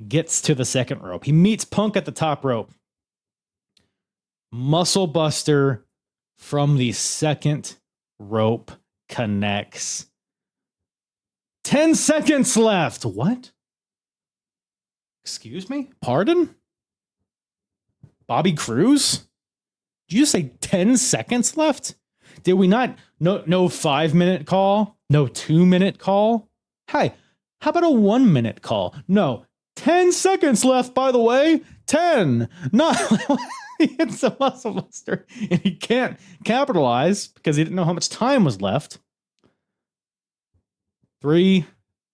gets to the second rope. He meets Punk at the top rope. Muscle buster from the second rope connects. 10 seconds left. What? Excuse me? Pardon? Bobby Cruz? Did you just say 10 seconds left? Did we not? No 5-minute call? No 2-minute call? Hey, how about a 1-minute call? No. 10 seconds left, by the way. 10. Not. He hits the muscle buster and he can't capitalize because he didn't know how much time was left. 3,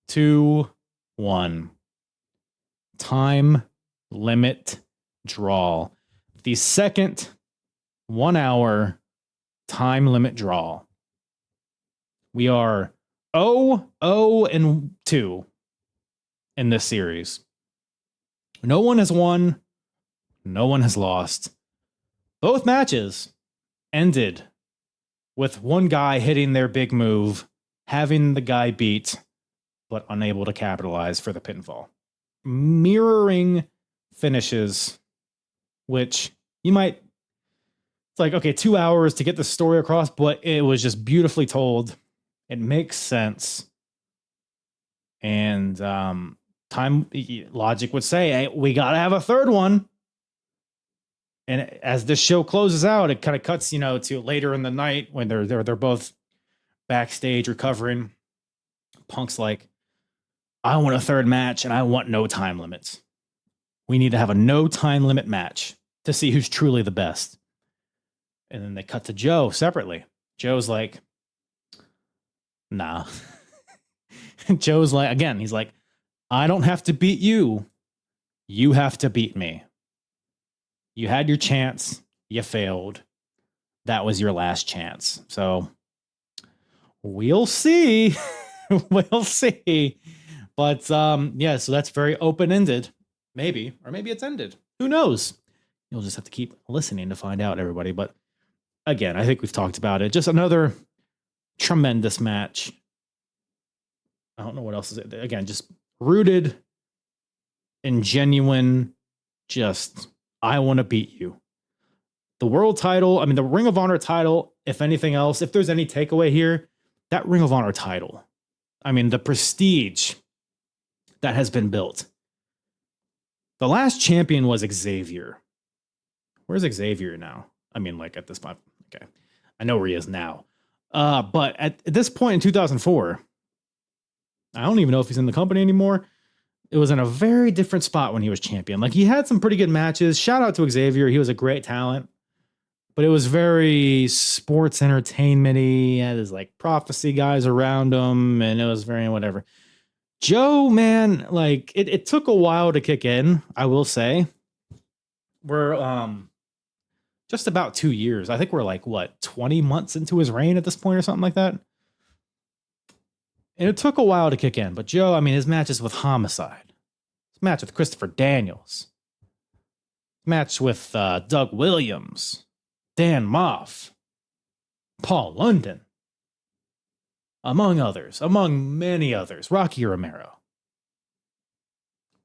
2, 1. Time limit draw. The second 1 hour time limit draw. We are 0-2 in this series. No one has won. No one has lost. Both matches ended with one guy hitting their big move, having the guy beat, but unable to capitalize for the pinfall. Mirroring finishes, which you might, it's like, okay, 2 hours to get the story across, but it was just beautifully told. It makes sense. And time logic would say, hey, we got to have a third one. And as this show closes out, it kind of cuts, to later in the night when they're both backstage recovering. Punk's like, I want a third match and I want no time limits. We need to have a no time limit match to see who's truly the best. And then they cut to Joe separately. Joe's like, nah. Joe's like, again, he's like, I don't have to beat you. You have to beat me. You had your chance. You failed. That was your last chance. So we'll see. We'll see. But so that's very open-ended. Maybe. Or maybe it's ended. Who knows? You'll just have to keep listening to find out, everybody. But again, I think we've talked about it. Just another tremendous match. I don't know what else is it. Again, just rooted in genuine, just, I want to beat you. The world title, the Ring of Honor title, if anything else, if there's any takeaway here, that Ring of Honor title. The prestige that has been built. The last champion was Xavier. Where's Xavier now? At this point. Okay. I know where he is now. But at this point in 2004, I don't even know if he's in the company anymore. It was in a very different spot when he was champion. He had some pretty good matches. Shout out to Xavier. He was a great talent. But it was very sports entertainment-y. He had his prophecy guys around him, and it was very whatever. Joe, man, it took a while to kick in, I will say. We're just about 2 years. I think we're 20 months into his reign at this point or something like that. And it took a while to kick in. But Joe, his matches with Homicide. His match with Christopher Daniels. Match with Doug Williams. Dan Moff. Paul London, among others, among many others, Rocky Romero,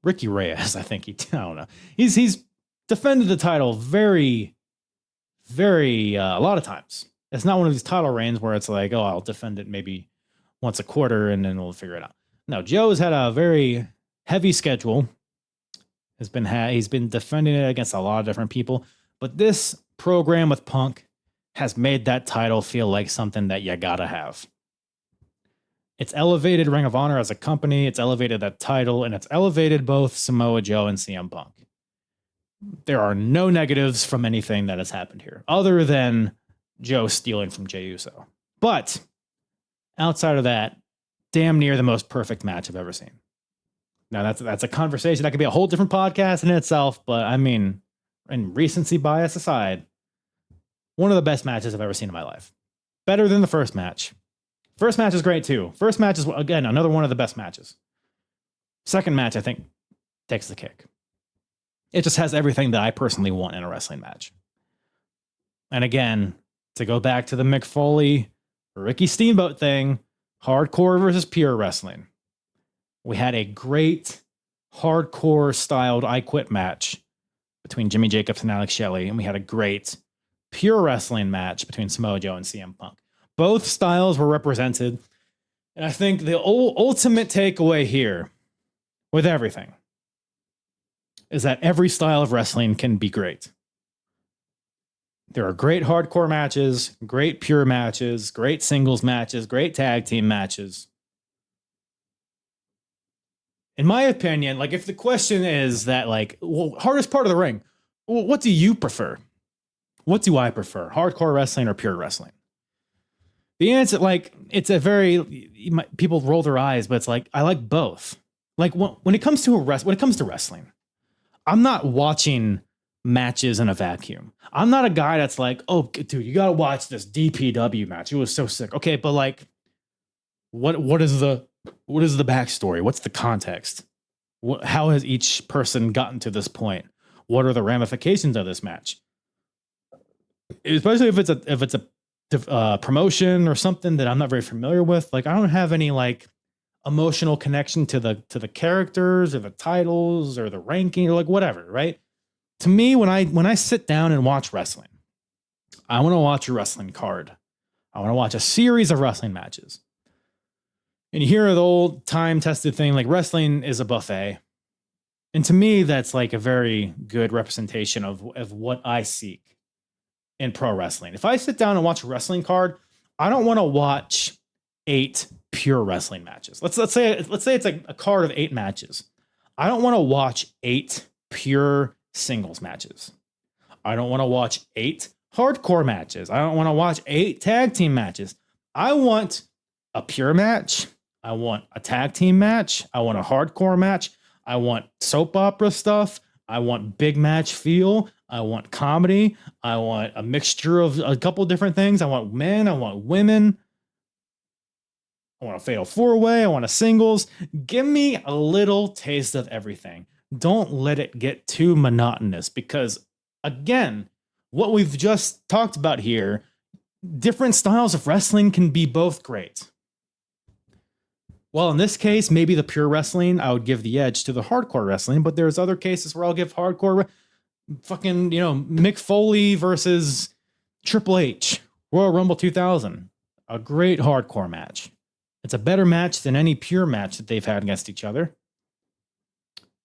Ricky Reyes. I don't know. He's defended the title very, very a lot of times. It's not one of these title reigns where it's like, oh, I'll defend it maybe once a quarter and then we'll figure it out. No, Joe's had a very heavy schedule. He's been defending it against a lot of different people, but this program with Punk has made that title feel like something that you gotta have. It's elevated Ring of Honor as a company, it's elevated that title, and it's elevated both Samoa Joe and CM Punk. There are no negatives from anything that has happened here, other than Joe stealing from Jey Uso. But outside of that, damn near the most perfect match I've ever seen. Now that's a conversation that could be a whole different podcast in itself, but I mean, and recency bias aside, one of the best matches I've ever seen in my life. Better than the first match. First match is great too. First match is, again, another one of the best matches. Second match, I think, takes the cake. It just has everything that I personally want in a wrestling match. And again, to go back to the Mick Foley, Ricky Steamboat thing, hardcore versus pure wrestling. We had a great hardcore styled I Quit match between Jimmy Jacobs and Alex Shelley, and we had a great pure wrestling match between Samoa Joe and CM Punk. Both styles were represented, and I think the ultimate takeaway here with everything is that every style of wrestling can be great. There are great hardcore matches, great pure matches, great singles matches, great tag team matches. In my opinion, like if the question is that like, well, hardest part of the ring, well, what do you prefer? What do I prefer? Hardcore wrestling or pure wrestling? The answer, like, it's a very, people roll their eyes, but it's like, I like both. Like when it comes to wrestling, I'm not watching matches in a vacuum. I'm not a guy that's like, oh, dude, you got to watch this DPW match. It was so sick. Okay, but like, what is the backstory? What's the context? How has each person gotten to this point? What are the ramifications of this match? Especially if it's a promotion or something that I'm not very familiar with. Like, I don't have any like emotional connection to the characters or the titles or the ranking or like whatever, right? To me, when I sit down and watch wrestling, I want to watch a wrestling card. I want to watch a series of wrestling matches. And you hear the old time-tested thing, like wrestling is a buffet. And to me, that's like a very good representation of what I seek in pro wrestling. If I sit down and watch a wrestling card, I don't want to watch 8 pure wrestling matches. Let's say it's like a card of 8 matches. I don't want to watch 8 pure singles matches. I don't want to watch 8 hardcore matches. I don't want to watch 8 tag team matches. I want a pure match. I want a tag team match. I want a hardcore match. I want soap opera stuff. I want big match feel. I want comedy. I want a mixture of a couple different things. I want men. I want women. I want a fatal 4-way. I want a singles. Give me a little taste of everything. Don't let it get too monotonous because, again, what we've just talked about here, different styles of wrestling can be both great. Well, in this case, maybe the pure wrestling, I would give the edge to the hardcore wrestling, but there's other cases where I'll give hardcore fucking, Mick Foley versus Triple H, Royal Rumble 2000. A great hardcore match. It's a better match than any pure match that they've had against each other.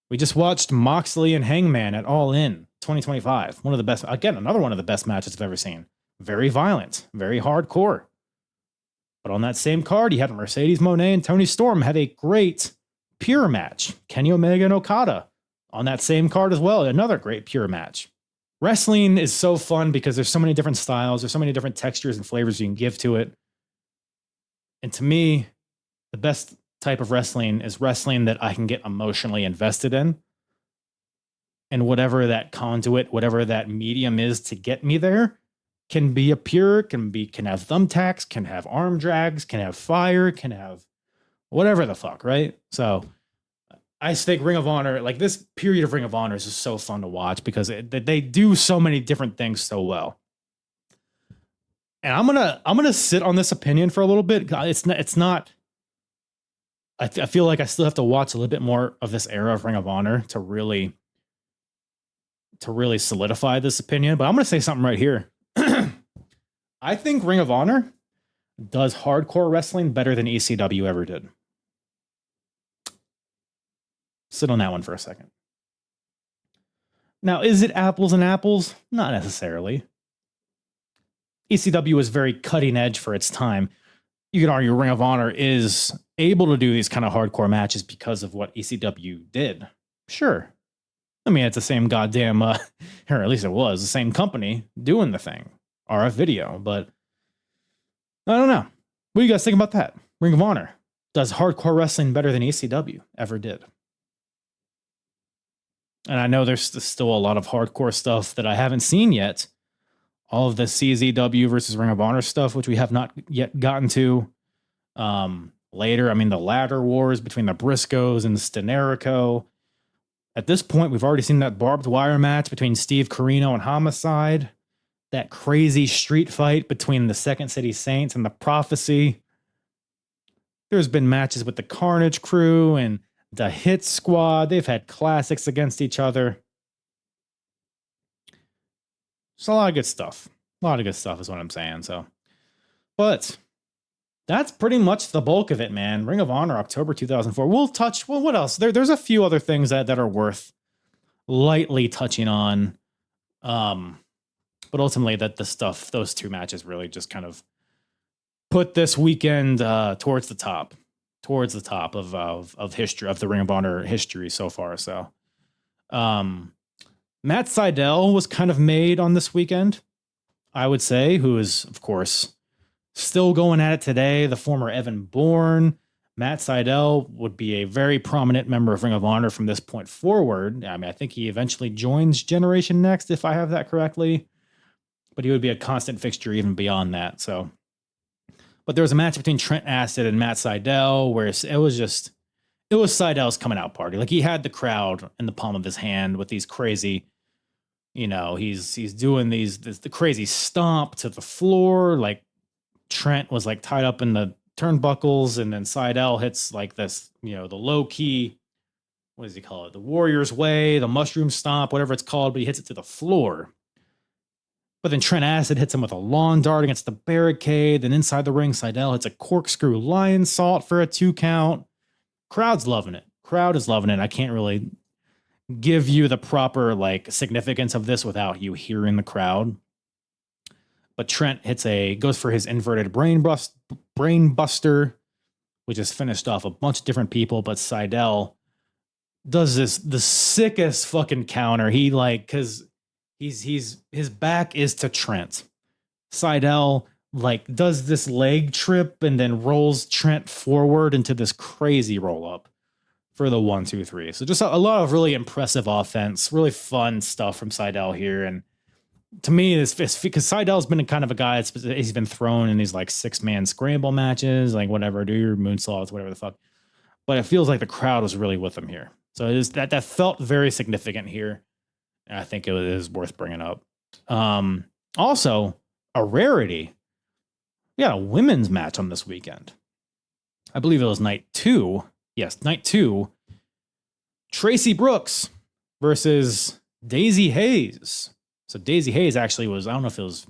We just watched Moxley and Hangman at All In 2025. One of the best, again, another one of the best matches I've ever seen. Very violent, very hardcore. But on that same card, you had Mercedes Moné and Toni Storm have a great pure match. Kenny Omega and Okada on that same card as well. Another great pure match. Wrestling is so fun because there's so many different styles. There's so many different textures and flavors you can give to it. And to me, the best type of wrestling is wrestling that I can get emotionally invested in. And whatever that conduit, whatever that medium is to get me there, can be a pure, can have thumbtacks, can have arm drags, can have fire, can have whatever the fuck, right? So I think Ring of Honor, like this period of Ring of Honor is just so fun to watch because they do so many different things so well. And I'm gonna sit on this opinion for a little bit. It's not. I feel like I still have to watch a little bit more of this era of Ring of Honor to really solidify this opinion. But I'm gonna say something right here. I think Ring of Honor does hardcore wrestling better than ECW ever did. Sit on that one for a second. Now, is it apples and apples? Not necessarily. ECW was very cutting edge for its time. You could argue Ring of Honor is able to do these kind of hardcore matches because of what ECW did. Sure. I mean, it's the same goddamn, or at least it was, the same company doing the thing. RF Video, but I don't know. What do you guys think about that? Ring of Honor does hardcore wrestling better than ECW ever did. And I know there's still a lot of hardcore stuff that I haven't seen yet. All of the CZW versus Ring of Honor stuff, which we have not yet gotten to. Later, I mean, the ladder wars between the Briscoes and Stenerico. At this point, we've already seen that barbed wire match between Steve Corino and Homicide. That crazy street fight between the Second City Saints and the Prophecy. There's been matches with the Carnage Crew and the Hit Squad. They've had classics against each other. It's a lot of good stuff. A lot of good stuff is what I'm saying. So, but that's pretty much the bulk of it, man. Ring of Honor, October 2004. We'll touch, well, what else? There's a few other things that are worth lightly touching on. But ultimately, those two matches really just kind of put this weekend towards the top of history, of the Ring of Honor history so far. So, Matt Sydal was kind of made on this weekend, I would say, who is, of course, still going at it today. The former Evan Bourne. Matt Sydal would be a very prominent member of Ring of Honor from this point forward. I mean, I think he eventually joins Generation Next, if I have that correctly. But he would be a constant fixture even beyond that. So, but there was a match between Trent Acid and Matt Sydal where it was Sydal's coming out party. Like, he had the crowd in the palm of his hand with these crazy, he's doing the crazy stomp to the floor. Like, Trent was like tied up in the turnbuckles, and then Sydal hits like this, the low key, what does he call it? The Warrior's Way, the mushroom stomp, whatever it's called, but he hits it to the floor. But then Trent Acid hits him with a lawn dart against the barricade. Then inside the ring, Sydal hits a corkscrew lion salt for a 2 count. Crowd's loving it. Crowd is loving it. I can't really give you the proper significance of this without you hearing the crowd. But Trent goes for his inverted brain buster, which has finished off a bunch of different people. But Sydal does the sickest fucking counter. Because his back is to Trent. Sydal does this leg trip and then rolls Trent forward into this crazy roll up for the 1, 2, 3. So just a lot of really impressive offense, really fun stuff from Sydal here. And to me, it's because Sydal's been kind of a guy he's been thrown in these 6-man scramble matches, whatever, do your moonsaults, whatever the fuck. But it feels like the crowd was really with him here. So it is that felt very significant here. And I think it is worth bringing up. Also, a rarity. We got a women's match on this weekend. I believe it was night 2. Yes, night 2. Tracy Brooks versus Daisy Hayes. So Daisy Hayes actually was, I don't know if it was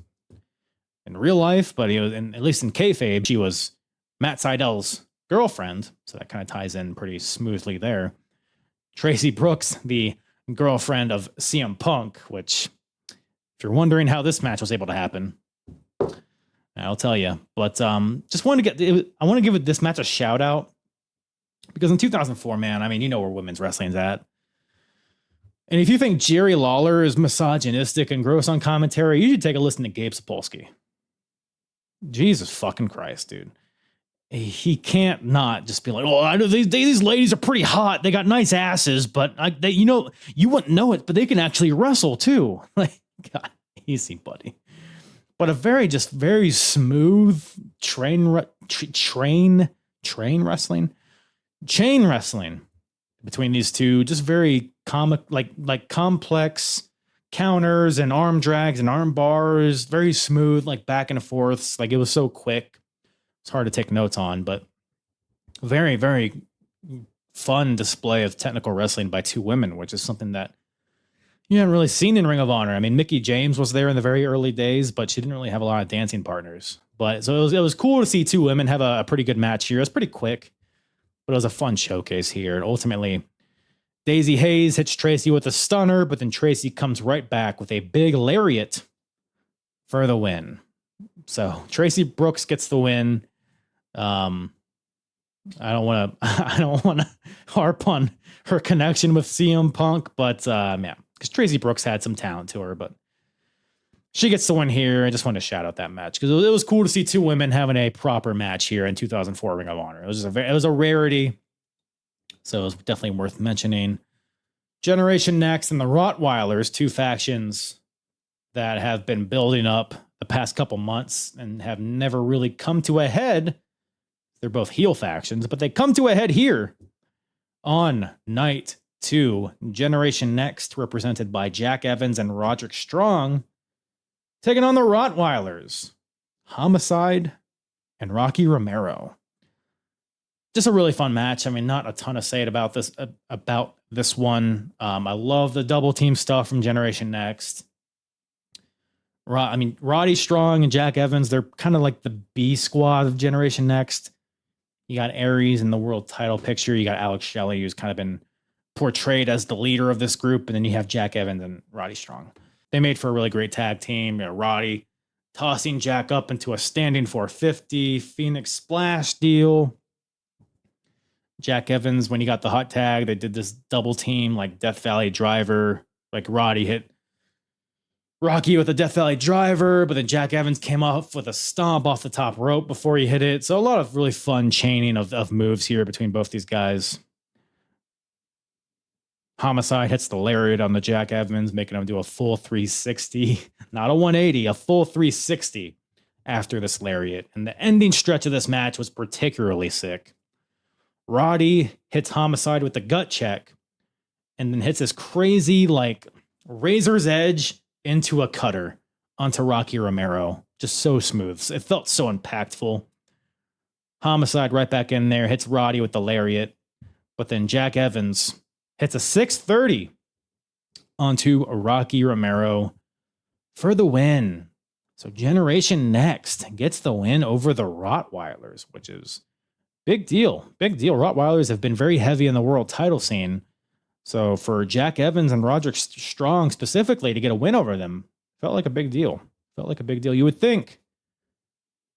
in real life, but he was, at least in kayfabe, she was Matt Sydal's girlfriend. So that kind of ties in pretty smoothly there. Tracy Brooks, the girlfriend of CM Punk, which, if you're wondering how this match was able to happen, I'll tell you. But just I want to give this match a shout out because in 2004, man, I mean, you know where women's wrestling's at. And if you think Jerry Lawler is misogynistic and gross on commentary, you should take a listen to Gabe Sapolsky. Jesus fucking Christ, dude. He can't not just be like, oh, I know these ladies are pretty hot. They got nice asses, but you wouldn't know it, but they can actually wrestle too. God, easy, buddy. But a very smooth chain wrestling between these two, just very comic, like complex counters and arm drags and arm bars, very smooth, like back and forths. Like it was so quick. It's hard to take notes on, but very, very fun display of technical wrestling by two women, which is something that you haven't really seen in Ring of Honor. I mean, Mickie James was there in the very early days, but she didn't really have a lot of dancing partners. But so it was cool to see two women have a pretty good match here. It was pretty quick, but it was a fun showcase here. And ultimately, Daisy Hayes hits Tracy with a stunner, but then Tracy comes right back with a big lariat for the win. So Tracy Brooks gets the win. I don't want to harp on her connection with CM Punk, but man, because Tracy Brooks had some talent to her, but she gets the win here. I just want to shout out that match because it was cool to see two women having a proper match here in 2004 Ring of Honor. It was a rarity, so it was definitely worth mentioning. Generation Next and the Rottweilers, two factions that have been building up the past couple months and have never really come to a head. They're both heel factions, but they come to a head here on night 2. Generation Next, represented by Jack Evans and Roderick Strong, taking on the Rottweilers, Homicide and Rocky Romero. Just a really fun match. I mean, not a ton to say about this one. I love the double team stuff from Generation Next. Roddy Strong and Jack Evans, they're kind of like the B squad of Generation Next. You got Aries in the world title picture. You got Alex Shelley, who's kind of been portrayed as the leader of this group. And then you have Jack Evans and Roddy Strong. They made for a really great tag team. Roddy tossing Jack up into a standing 450 Phoenix Splash deal. Jack Evans, when he got the hot tag, they did this double team like Death Valley Driver. Like Roddy hit Rocky with a Death Valley Driver, but then Jack Evans came off with a stomp off the top rope before he hit it. So a lot of really fun chaining of moves here between both these guys. Homicide hits the lariat on the Jack Evans, making him do a full 360, not a 180, a full 360 after this lariat. And the ending stretch of this match was particularly sick. Roddy hits Homicide with the gut check and then hits this crazy, like, razor's edge into a cutter onto Rocky Romero. Just so smooth. It felt so impactful. Homicide right back in there, hits Roddy with the lariat. But then Jack Evans hits a 630 onto Rocky Romero for the win. So Generation Next gets the win over the Rottweilers, which is big deal. Big deal. Rottweilers have been very heavy in the world title scene. So for Jack Evans and Roderick Strong specifically to get a win over them, felt like a big deal. You would think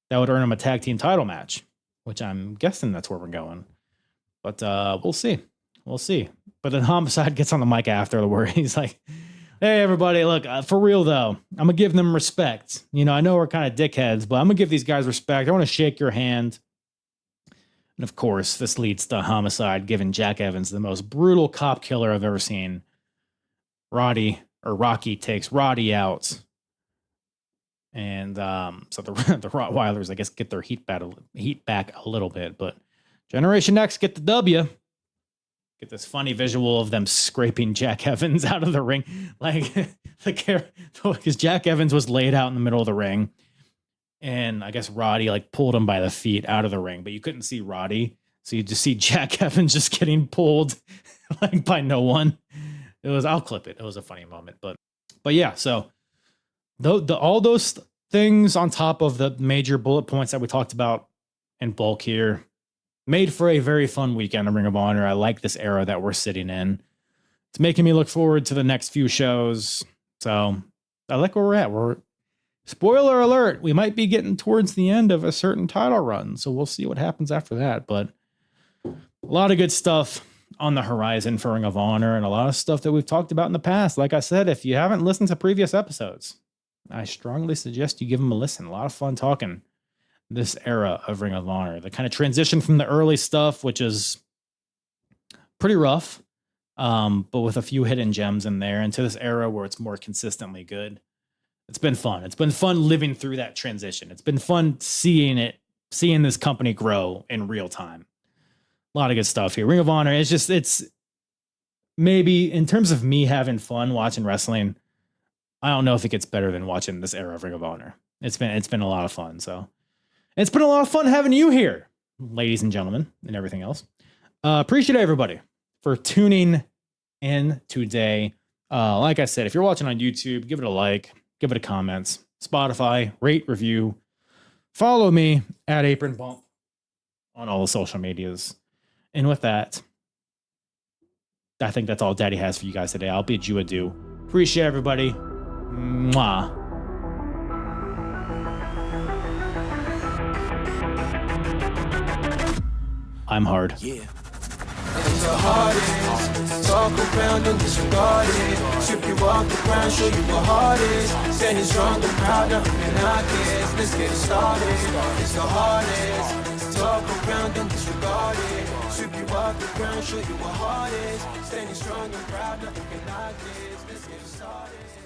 that would earn him a tag team title match, which I'm guessing that's where we're going. But we'll see. But then Homicide gets on the mic after where he's like, hey, everybody, look, for real, though, I'm going to give them respect. You know, I know we're kind of dickheads, but I'm going to give these guys respect. I want to shake your hand. And of course, this leads to Homicide giving Jack Evans the most brutal cop killer I've ever seen. Rocky takes Roddy out. And so the Rottweilers, I guess, get their heat back a little bit. But Generation X get the W. Get this funny visual of them scraping Jack Evans out of the ring. Like, because Jack Evans was laid out in the middle of the ring. And I guess Roddy like pulled him by the feet out of the ring, but you couldn't see Roddy. So you just see Jack Evans just getting pulled like by no one. I'll clip it. It was a funny moment, but yeah. So all those things on top of the major bullet points that we talked about in bulk here made for a very fun weekend of Ring of Honor. I like this era that we're sitting in. It's making me look forward to the next few shows. So I like where we're at. Spoiler alert, we might be getting towards the end of a certain title run, so we'll see what happens after that. But a lot of good stuff on the horizon for Ring of Honor and a lot of stuff that we've talked about in the past. Like I said, if you haven't listened to previous episodes, I strongly suggest you give them a listen. A lot of fun talking this era of Ring of Honor. The kind of transition from the early stuff, which is pretty rough, but with a few hidden gems in there, into this era where it's more consistently good. It's been fun. It's been fun living through that transition. It's been fun seeing this company grow in real time. A lot of good stuff here. Ring of Honor, it's maybe in terms of me having fun watching wrestling, I don't know if it gets better than watching this era of Ring of Honor. It's been a lot of fun. So it's been a lot of fun having you here, ladies and gentlemen, and everything else. Appreciate everybody for tuning in today. Like I said, if you're watching on YouTube, give it a like, give it a comments, Spotify, rate, review, follow me at Apron Bump on all the social medias. And with that, I think that's all Daddy has for you guys today. I'll bid you adieu. Appreciate everybody. Mwah. I'm hard. Yeah. It's the hardest. Talk around and disregard it. Strip you off the ground, show you what heart is. Standing strong and proud, nothing can knock it. Let's get it started. It's the hardest. Talk around and disregard it. Strip you off the ground, show you what heart is. Standing strong and proud, nothing can knock it. Let's get it started.